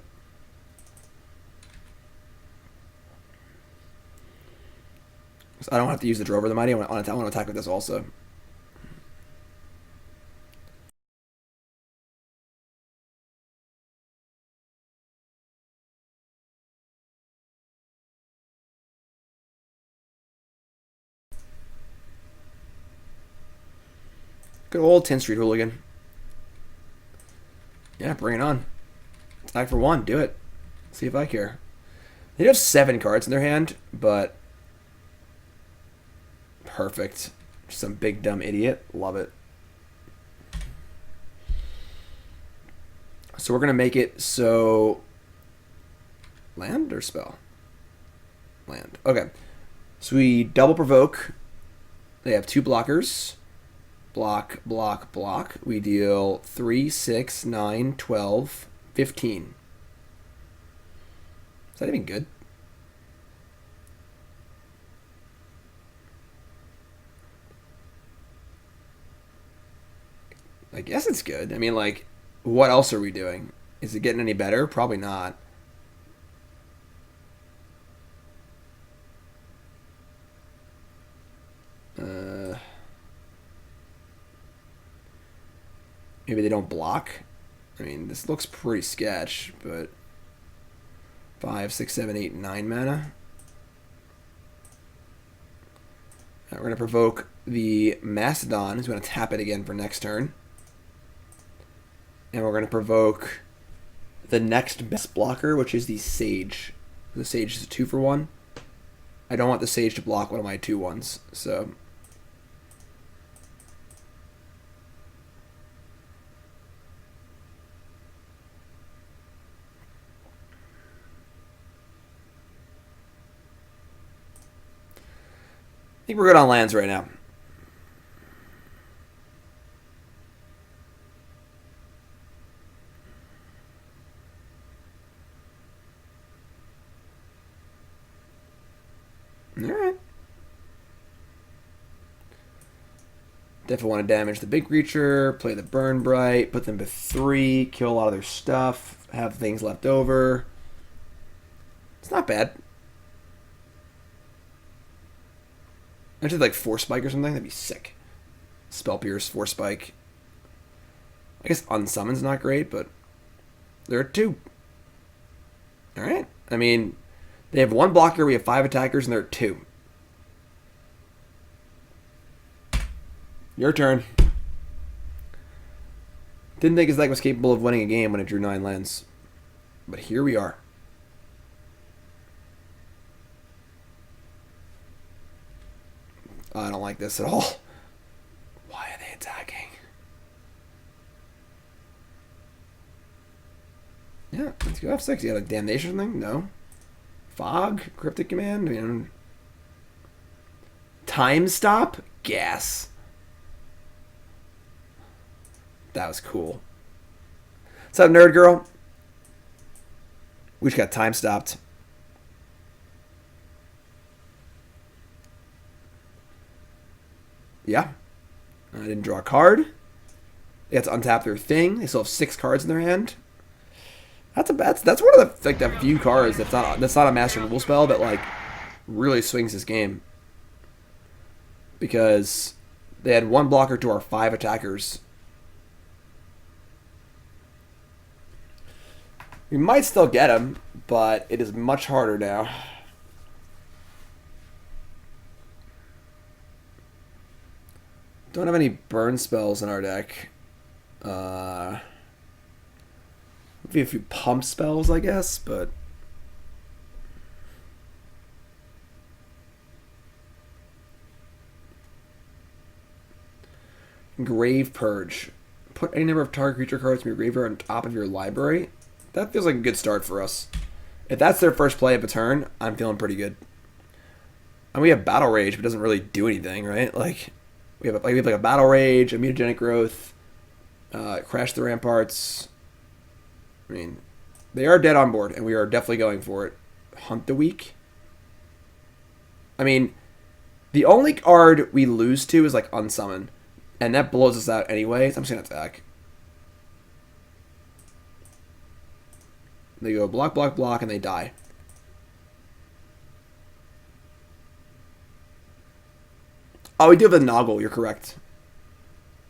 I don't have to use the Drover the Mighty. I want to attack with this also. Good old Tin Street Hooligan. Yeah, bring it on. Attack for 1. Do it. See if I care. They have 7 cards in their hand, but... Perfect. Some big dumb idiot. Love it. So we're going to make it so... Land or spell? Land. Okay. So we double provoke. They have 2 blockers. Block, block, block. We deal 3, 6, 9, 12, 15. Is that even good? I guess it's good. I mean, like, what else are we doing? Is it getting any better? Probably not. Maybe they don't block. I mean, this looks pretty sketch, but 5, 6, 7, 8, 9 mana. We're going to provoke the Mastodon, who's going to tap it again for next turn. And we're going to provoke the next best blocker, which is the Sage. The Sage is a 2-for-1. I don't want the Sage to block one of my 2/1s, so... I think we're good on lands right now. Alright. Definitely want to damage the big creature, play the Burn Bright, put them to 3, kill a lot of their stuff, have things left over. It's not bad. I did like Force Spike or something, that'd be sick. Spell Pierce, Force Spike. I guess Unsummon's not great, but there are 2. Alright. I mean, they have 1 blocker, we have 5 attackers, and there are 2. Your turn. Didn't think his deck was capable of winning a game when it drew 9 lands. But here we are. I don't like this at all. Why are they attacking? Yeah, let's go F6. You got a Damnation thing? No. Fog? Cryptic Command? I mean, Time Stop? Gas. That was cool. What's up, Nerd Girl? We just got time stopped. Yeah. I didn't draw a card. They have to untap their thing. They still have 6 cards in their hand. That's one of the like the few cards that's not a master removal spell that like really swings this game. Because they had 1 blocker to our 5 attackers. We might still get him, but it is much harder now. Don't have any burn spells in our deck. Maybe a few pump spells, I guess, but... Grave Purge. Put any number of target creature cards from your graveyard on top of your library. That feels like a good start for us. If that's their first play of a turn, I'm feeling pretty good. And we have Battle Rage, but it doesn't really do anything, right? Like, we have like a Battle Rage, a Mutagenic Growth, Crash the Ramparts. I mean, they are dead on board, and we are definitely going for it. Hunt the Weak. I mean, the only card we lose to is like Unsummon, and that blows us out anyway, so I'm just going to attack. They go block, block, block, and they die. Oh, we do have the Noggle, you're correct.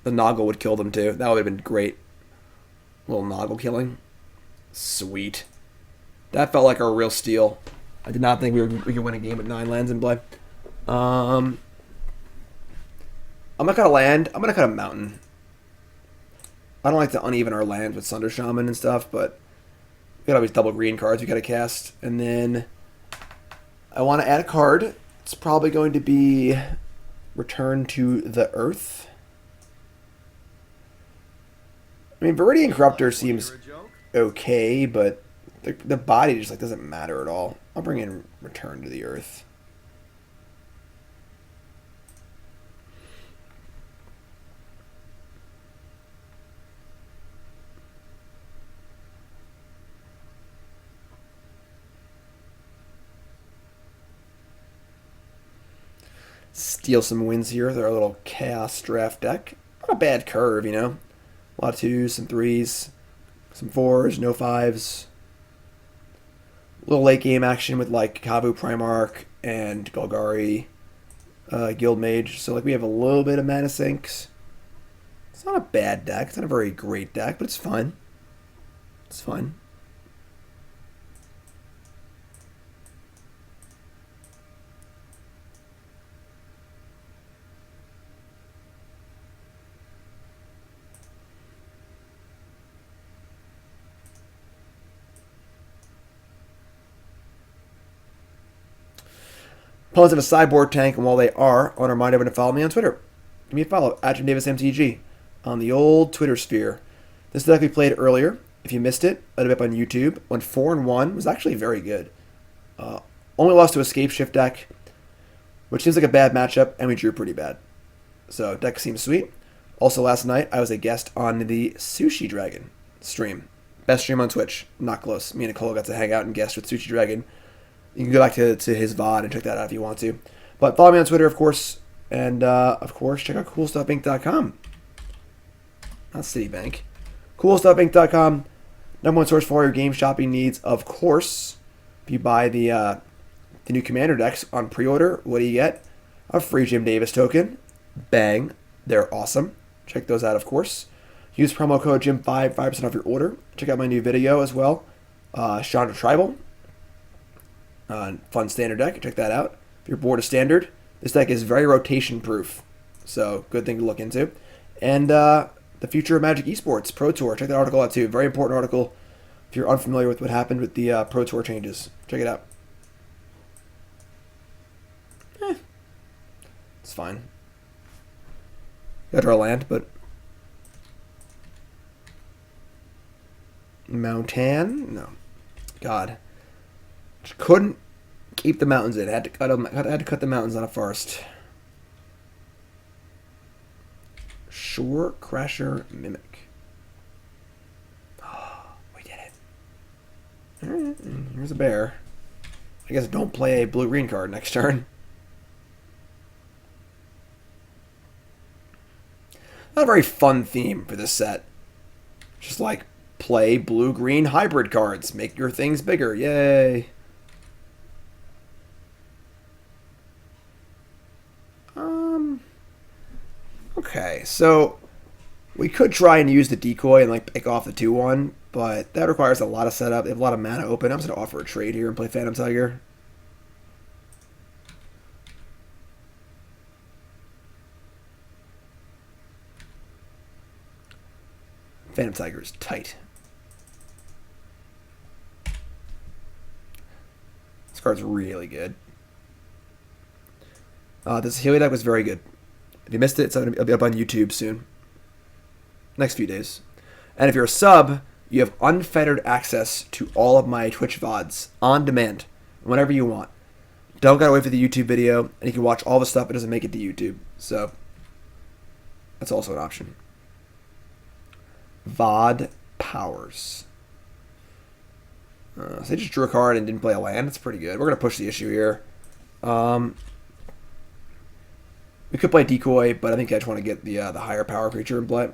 The Noggle would kill them too. That would have been great. A little Noggle killing. Sweet. That felt like our real steal. I did not think we could win a game with 9 lands in play. I'm not going to land. I'm going to cut a mountain. I don't like to uneven our land with Sunder Shaman and stuff, but we got all these double green cards we got to cast. And then I want to add a card. It's probably going to be Return to the Earth. I mean, Viridian Corruptor seems okay, but the body just like doesn't matter at all. I'll bring in Return to the Earth. Steal some wins here with our little Chaos Draft deck. Not a bad curve, you know. A lot of 2s, some 3s, some 4s, no 5s. A little late game action with like Kavu Primarch and Golgari Guildmage. So like we have a little bit of mana sinks. It's not a bad deck. It's not a very great deck, but it's fun. It's fun. Opponents have a sideboard tank, and while they are, I want to remind everyone to follow me on Twitter. Give me a follow, @JimDavisMTG, on the old Twitter sphere. This deck we played earlier. If you missed it, I did it up on YouTube. Went 4-1. Was actually very good. Only lost to Escape Shift deck, which seems like a bad matchup, and we drew pretty bad. So, deck seems sweet. Also, last night, I was a guest on the Sushi Dragon stream. Best stream on Twitch. Not close. Me and Nicole got to hang out and guest with Sushi Dragon. You can go back to his VOD and check that out if you want to. But follow me on Twitter, of course. And, of course, check out CoolStuffInc.com. Not Citibank. CoolStuffInc.com. #1 source for all your game shopping needs, of course. If you buy the new Commander decks on pre-order, what do you get? A free Jim Davis token. Bang. They're awesome. Check those out, of course. Use promo code JIM5, 5% off your order. Check out my new video as well. Chandra Tribal. Fun standard deck. Check that out. If you're bored of standard, this deck is very rotation proof. So, good thing to look into. And the future of Magic Esports Pro Tour. Check that article out too. Very important article if you're unfamiliar with what happened with the Pro Tour changes. Check it out. It's fine. Gotta draw land, but Mountain? No. God. Just couldn't keep the mountains in. Had to cut the mountains on a forest. Shore Crasher Mimic. Oh, we did it. Alright, here's a bear. I guess don't play a blue-green card next turn. Not a very fun theme for this set. Just like, play blue-green hybrid cards. Make your things bigger. Yay. Okay, so we could try and use the decoy and like pick off the 2-1, but that requires a lot of setup. They have a lot of mana open. I'm just going to offer a trade here and play Phantom Tiger. Phantom Tiger is tight. This card's really good. This Healy deck was very good. If you missed it, it'll be up on YouTube soon. Next few days. And if you're a sub, you have unfettered access to all of my Twitch VODs on demand, whenever you want. Don't gotta wait for the YouTube video, and you can watch all the stuff that doesn't make it to YouTube. So, that's also an option. VOD powers. So they just drew a card and didn't play a land. That's pretty good. We're going to push the issue here. We could play Decoy, but I think I just want to get the higher power creature in play.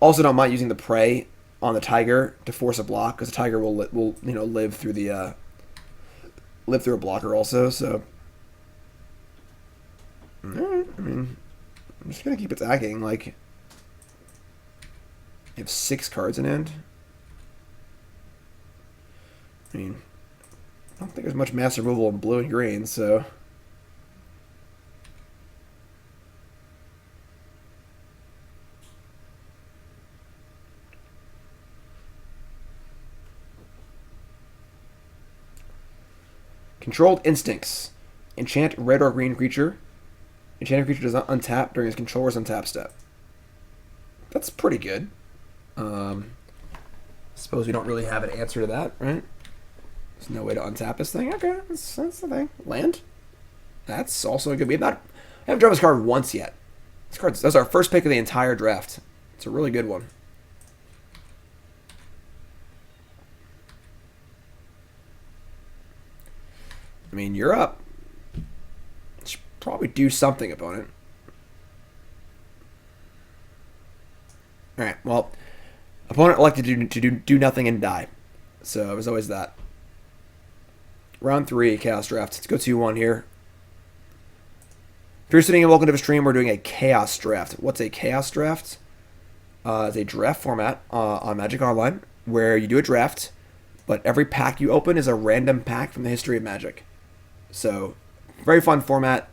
Also, don't mind using the Prey on the Tiger to force a block, because the Tiger will live through the live through a blocker also. So, alright, I mean, I'm just gonna keep attacking. Like, you have 6 cards in hand. I mean, I don't think there's much mass removal in blue and green, so. Controlled Instincts. Enchant red or green creature. Enchanted creature does not untap during its controller's untap step. That's pretty good. Suppose we don't really have an answer to that, right? There's no way to untap this thing. Okay, that's the thing. Land. That's also good. I haven't drawn this card once yet. That's our first pick of the entire draft. It's a really good one. I mean, you're up. Should probably do something, opponent. Alright, well, opponent elected to do nothing and die. So it was always that. Round 3, Chaos Draft. Let's go 2-1 here. If you're sitting and welcome to the stream, we're doing a Chaos Draft. What's a Chaos Draft? It's a draft format on Magic Online where you do a draft, but every pack you open is a random pack from the history of Magic. So, very fun format.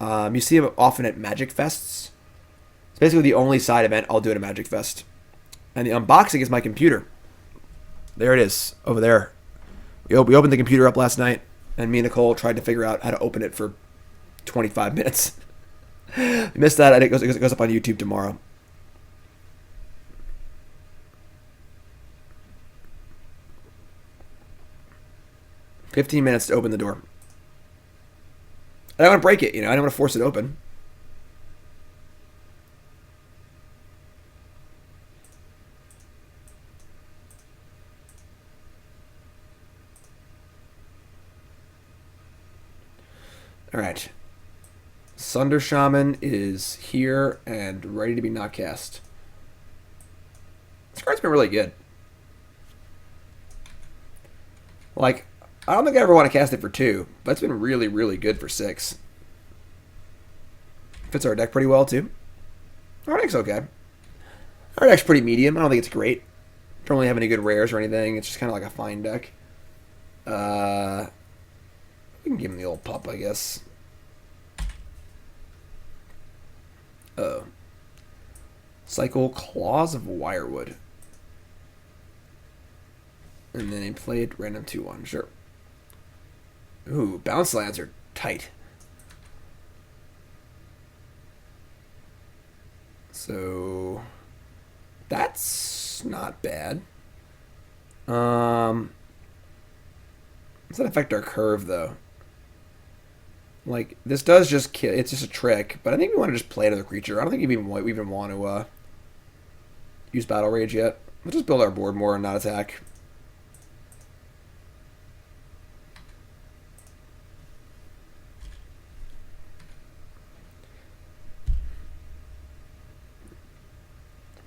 You see it often at Magic Fests. It's basically the only side event I'll do at a Magic Fest. And the unboxing is my computer. There it is, over there. We opened the computer up last night, and me and Nicole tried to figure out how to open it for 25 minutes. We missed that. It goes up on YouTube tomorrow. $15 minutes to open the door. I don't want to break it, I don't want to force it open. Alright. Sunder Shaman is here and ready to be not cast. This card's been really good. Like, I don't think I ever want to cast it for 2, but it's been really, really good for 6. Fits our deck pretty well, too. Our deck's okay. Our deck's pretty medium. I don't think it's great. Don't really have any good rares or anything. It's just kind of like a fine deck. We can give him the old pup, I guess. Oh. Cycle Claws of Wirewood. And then he played random 2-1. Sure. Ooh, bounce lands are tight. So that's not bad. Does that affect our curve though? Like this does just kill. It's just a trick, but I think we want to just play another creature. I don't think we even want to use Battle Rage yet. Let's just build our board more and not attack.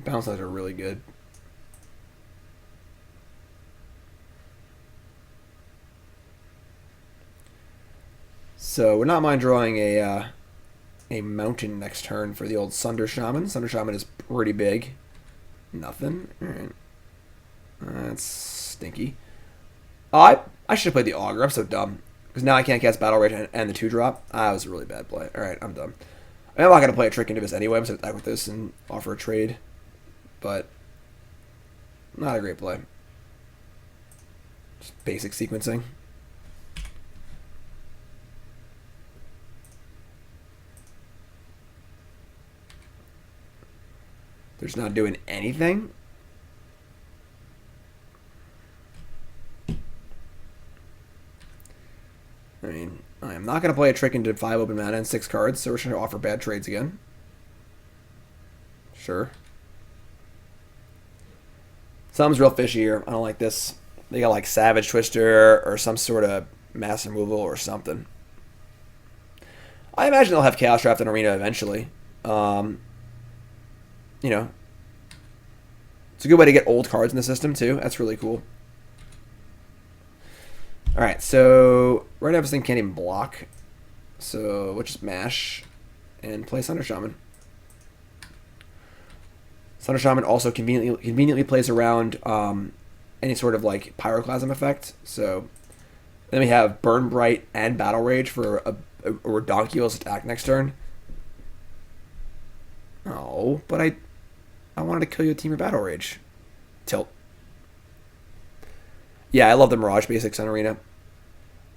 Bounce lines are really good. So would not mind drawing a mountain next turn for the old Sunder Shaman. Sunder Shaman is pretty big. Nothing. Alright. That's stinky. Oh, I should have played the Augur. I'm so dumb. Because now I can't cast Battle Rage and the 2-drop. That was a really bad play. Alright, I'm dumb. I'm not going to play a trick into this anyway. I'm going to attack with this and offer a trade. But not a great play. Just basic sequencing. They're just not doing anything. I mean, I am not going to play a trick into 5 open mana and 6 cards, so we're just going to offer bad trades again. Sure. Something's real fishy here. I don't like this. They got like Savage Twister or some sort of mass removal or something. I imagine they'll have Chaos Draft in Arena eventually. You know, it's a good way to get old cards in the system too. That's really cool. Alright, so right now this thing can't even block. So we'll just mash and play Sunder Shaman. Sunder Shaman also conveniently plays around any sort of like Pyroclasm effect. So then we have Burn Bright and Battle Rage for a Redonkulous attack next turn. Oh, but I wanted to kill you with Temur Battle Rage. Tilt. Yeah, I love the Mirage basics on Arena.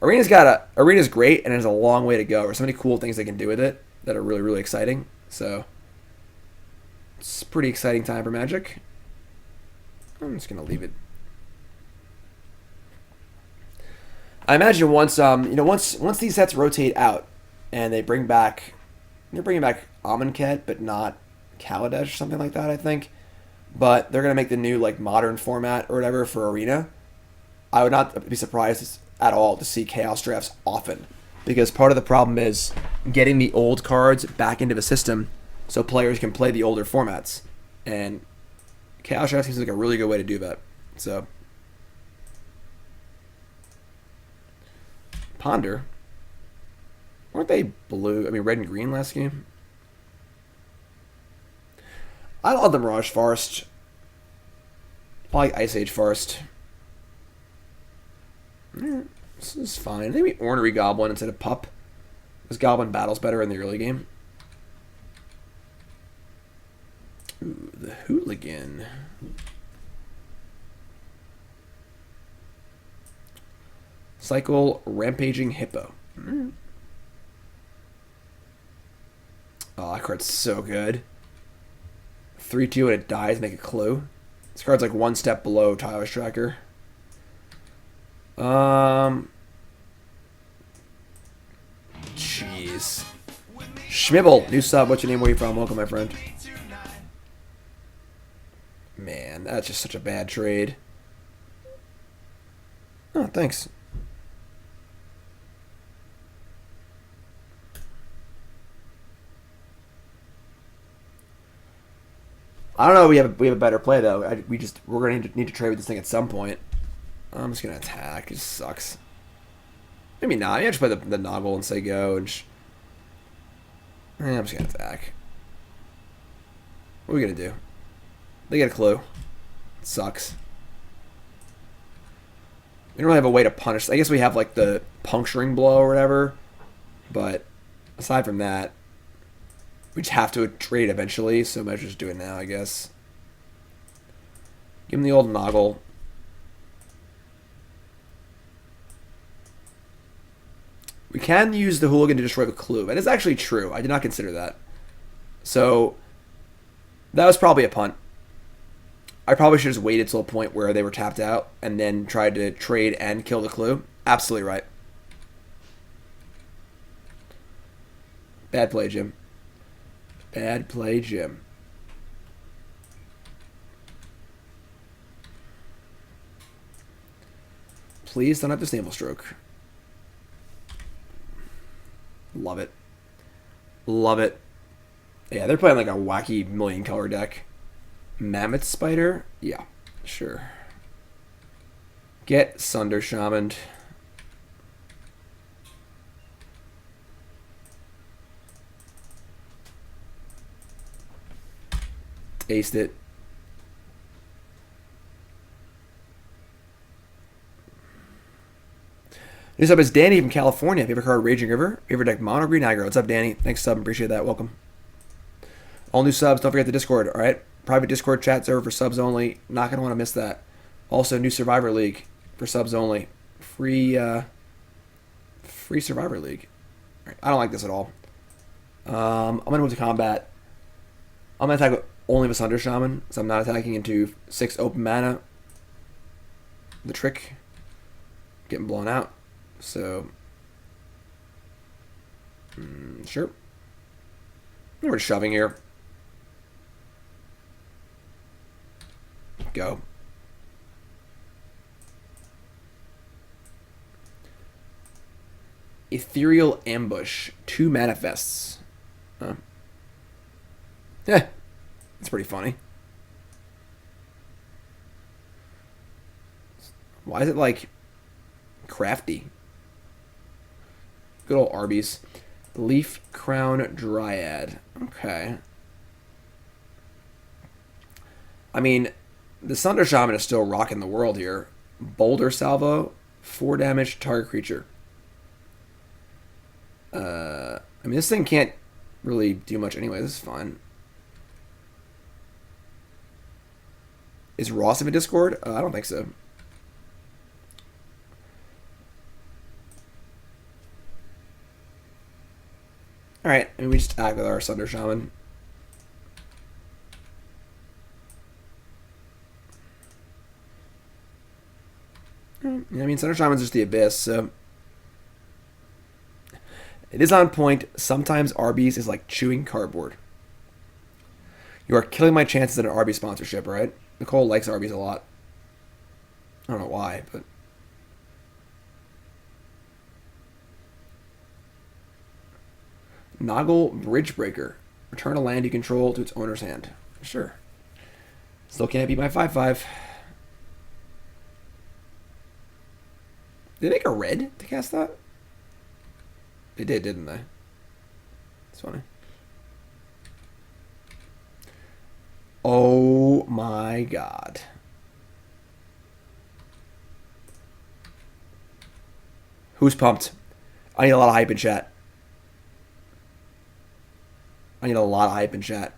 Arena's great and has a long way to go. There's so many cool things they can do with it that are really, really exciting. So it's a pretty exciting time for Magic. I'm just gonna leave it. I imagine once once these sets rotate out and they're bringing back Amonkhet, but not Kaladesh or something like that, I think. But they're gonna make the new like modern format or whatever for Arena. I would not be surprised at all to see Chaos Drafts often, because part of the problem is getting the old cards back into the system so players can play the older formats, and Chaos Drafts seems like a really good way to do that. So Ponder, weren't they blue? I mean red and green last game. I love the Mirage Forest. Probably Ice Age Forest. This is fine. I think we Ornery Goblin instead of Pup, because Goblin battles better in the early game. Ooh, the Hooligan. Cycle Rampaging Hippo. Oh, that card's so good. 3/2 and it dies, make a clue. This card's like one step below Tyler's Tracker. Jeez. Schmibble, new sub. What's your name? Where you from? Welcome, my friend. Man, that's just such a bad trade. Oh, thanks. I don't know. We have a better play though. We're gonna need to trade with this thing at some point. I'm just gonna attack. It just sucks. Maybe not. Maybe I just play the Noggle and say go. And I'm just gonna attack. What are we gonna do? They get a clue. It sucks. We don't really have a way to punish. I guess we have like the Puncturing Blow or whatever. But aside from that, we just have to trade eventually. So I might just do it now, I guess. Give him the old Noggle. We can use the Hooligan to destroy the clue. That is actually true. I did not consider that. So that was probably a punt. I probably should have just waited till a point where they were tapped out and then tried to trade and kill the clue. Absolutely right. Bad play, Jim. Bad play, Jim. Please don't have to Stamble Stroke. Love it. Love it. Yeah, they're playing like a wacky million color deck. Mammoth Spider? Yeah, sure. Get Sunder Shaman. Aced it. Next up is Danny from California. Favorite card, Raging River. Favorite deck, Mono Green Aggro. What's up, Danny? Thanks, sub. Appreciate that. Welcome. All new subs. Don't forget the Discord. All right. Private Discord chat server for subs only. Not going to want to miss that. Also, new Survivor League for subs only. Free Survivor League. All right. I don't like this at all. I'm going to move to combat. I'm going to attack only with Sunder Shaman, so I'm not attacking into 6 open mana. The trick. Getting blown out. So, sure. We're just shoving here. Go. Ethereal Ambush. 2 manifests. Huh. Yeah. That's pretty funny. Why is it like crafty? Good old Arby's. Leaf Crown Dryad. Okay. I mean, the Sunder Shaman is still rocking the world here. Boulder Salvo, 4 damage to target creature. I mean, this thing can't really do much anyway. This is fine. Is Ross in a Discord? I don't think so. Alright, I mean, we just attack with our Sunder Shaman. I mean, Sunder Shaman's just the Abyss, so... It is on point. Sometimes Arby's is like chewing cardboard. You are killing my chances at an Arby's sponsorship, right? Nicole likes Arby's a lot. I don't know why, but... Noggle Bridgebreaker. Return a land you control to its owner's hand. Sure. Still can't beat my 5/5. Did they make a red to cast that? They did, didn't they? It's funny. Oh my god. Who's pumped? I need a lot of hype in chat. I need a lot of hype in chat.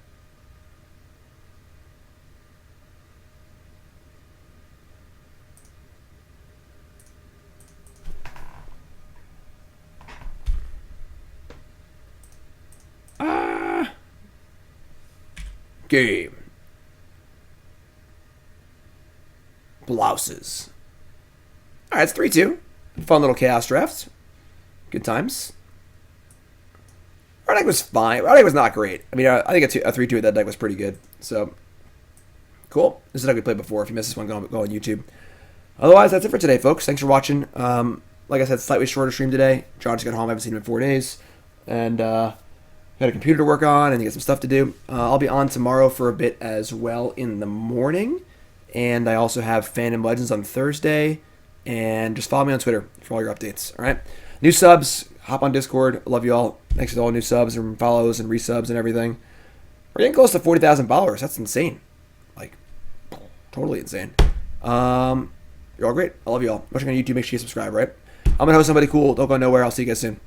Game. Blouses. Alright, it's 3-2. Fun little chaos draft. Good times. Our deck was fine. Our deck was not great. I mean, I think a 3-2 with that deck was pretty good. So, cool. This is a deck we played before. If you missed this one, go on YouTube. Otherwise, that's it for today, folks. Thanks for watching. Like I said, slightly shorter stream today. John just got home. I haven't seen him in 4 days. And got a computer to work on and get some stuff to do. I'll be on tomorrow for a bit as well in the morning. And I also have Fandom Legends on Thursday. And just follow me on Twitter for all your updates. All right? New subs. Hop on Discord. I love you all. Thanks to all new subs and follows and resubs and everything. We're getting close to 40,000 followers. That's insane. Like, totally insane. You're all great. I love you all. Watching on YouTube, make sure you subscribe, right? I'm going to host somebody cool. Don't go nowhere. I'll see you guys soon.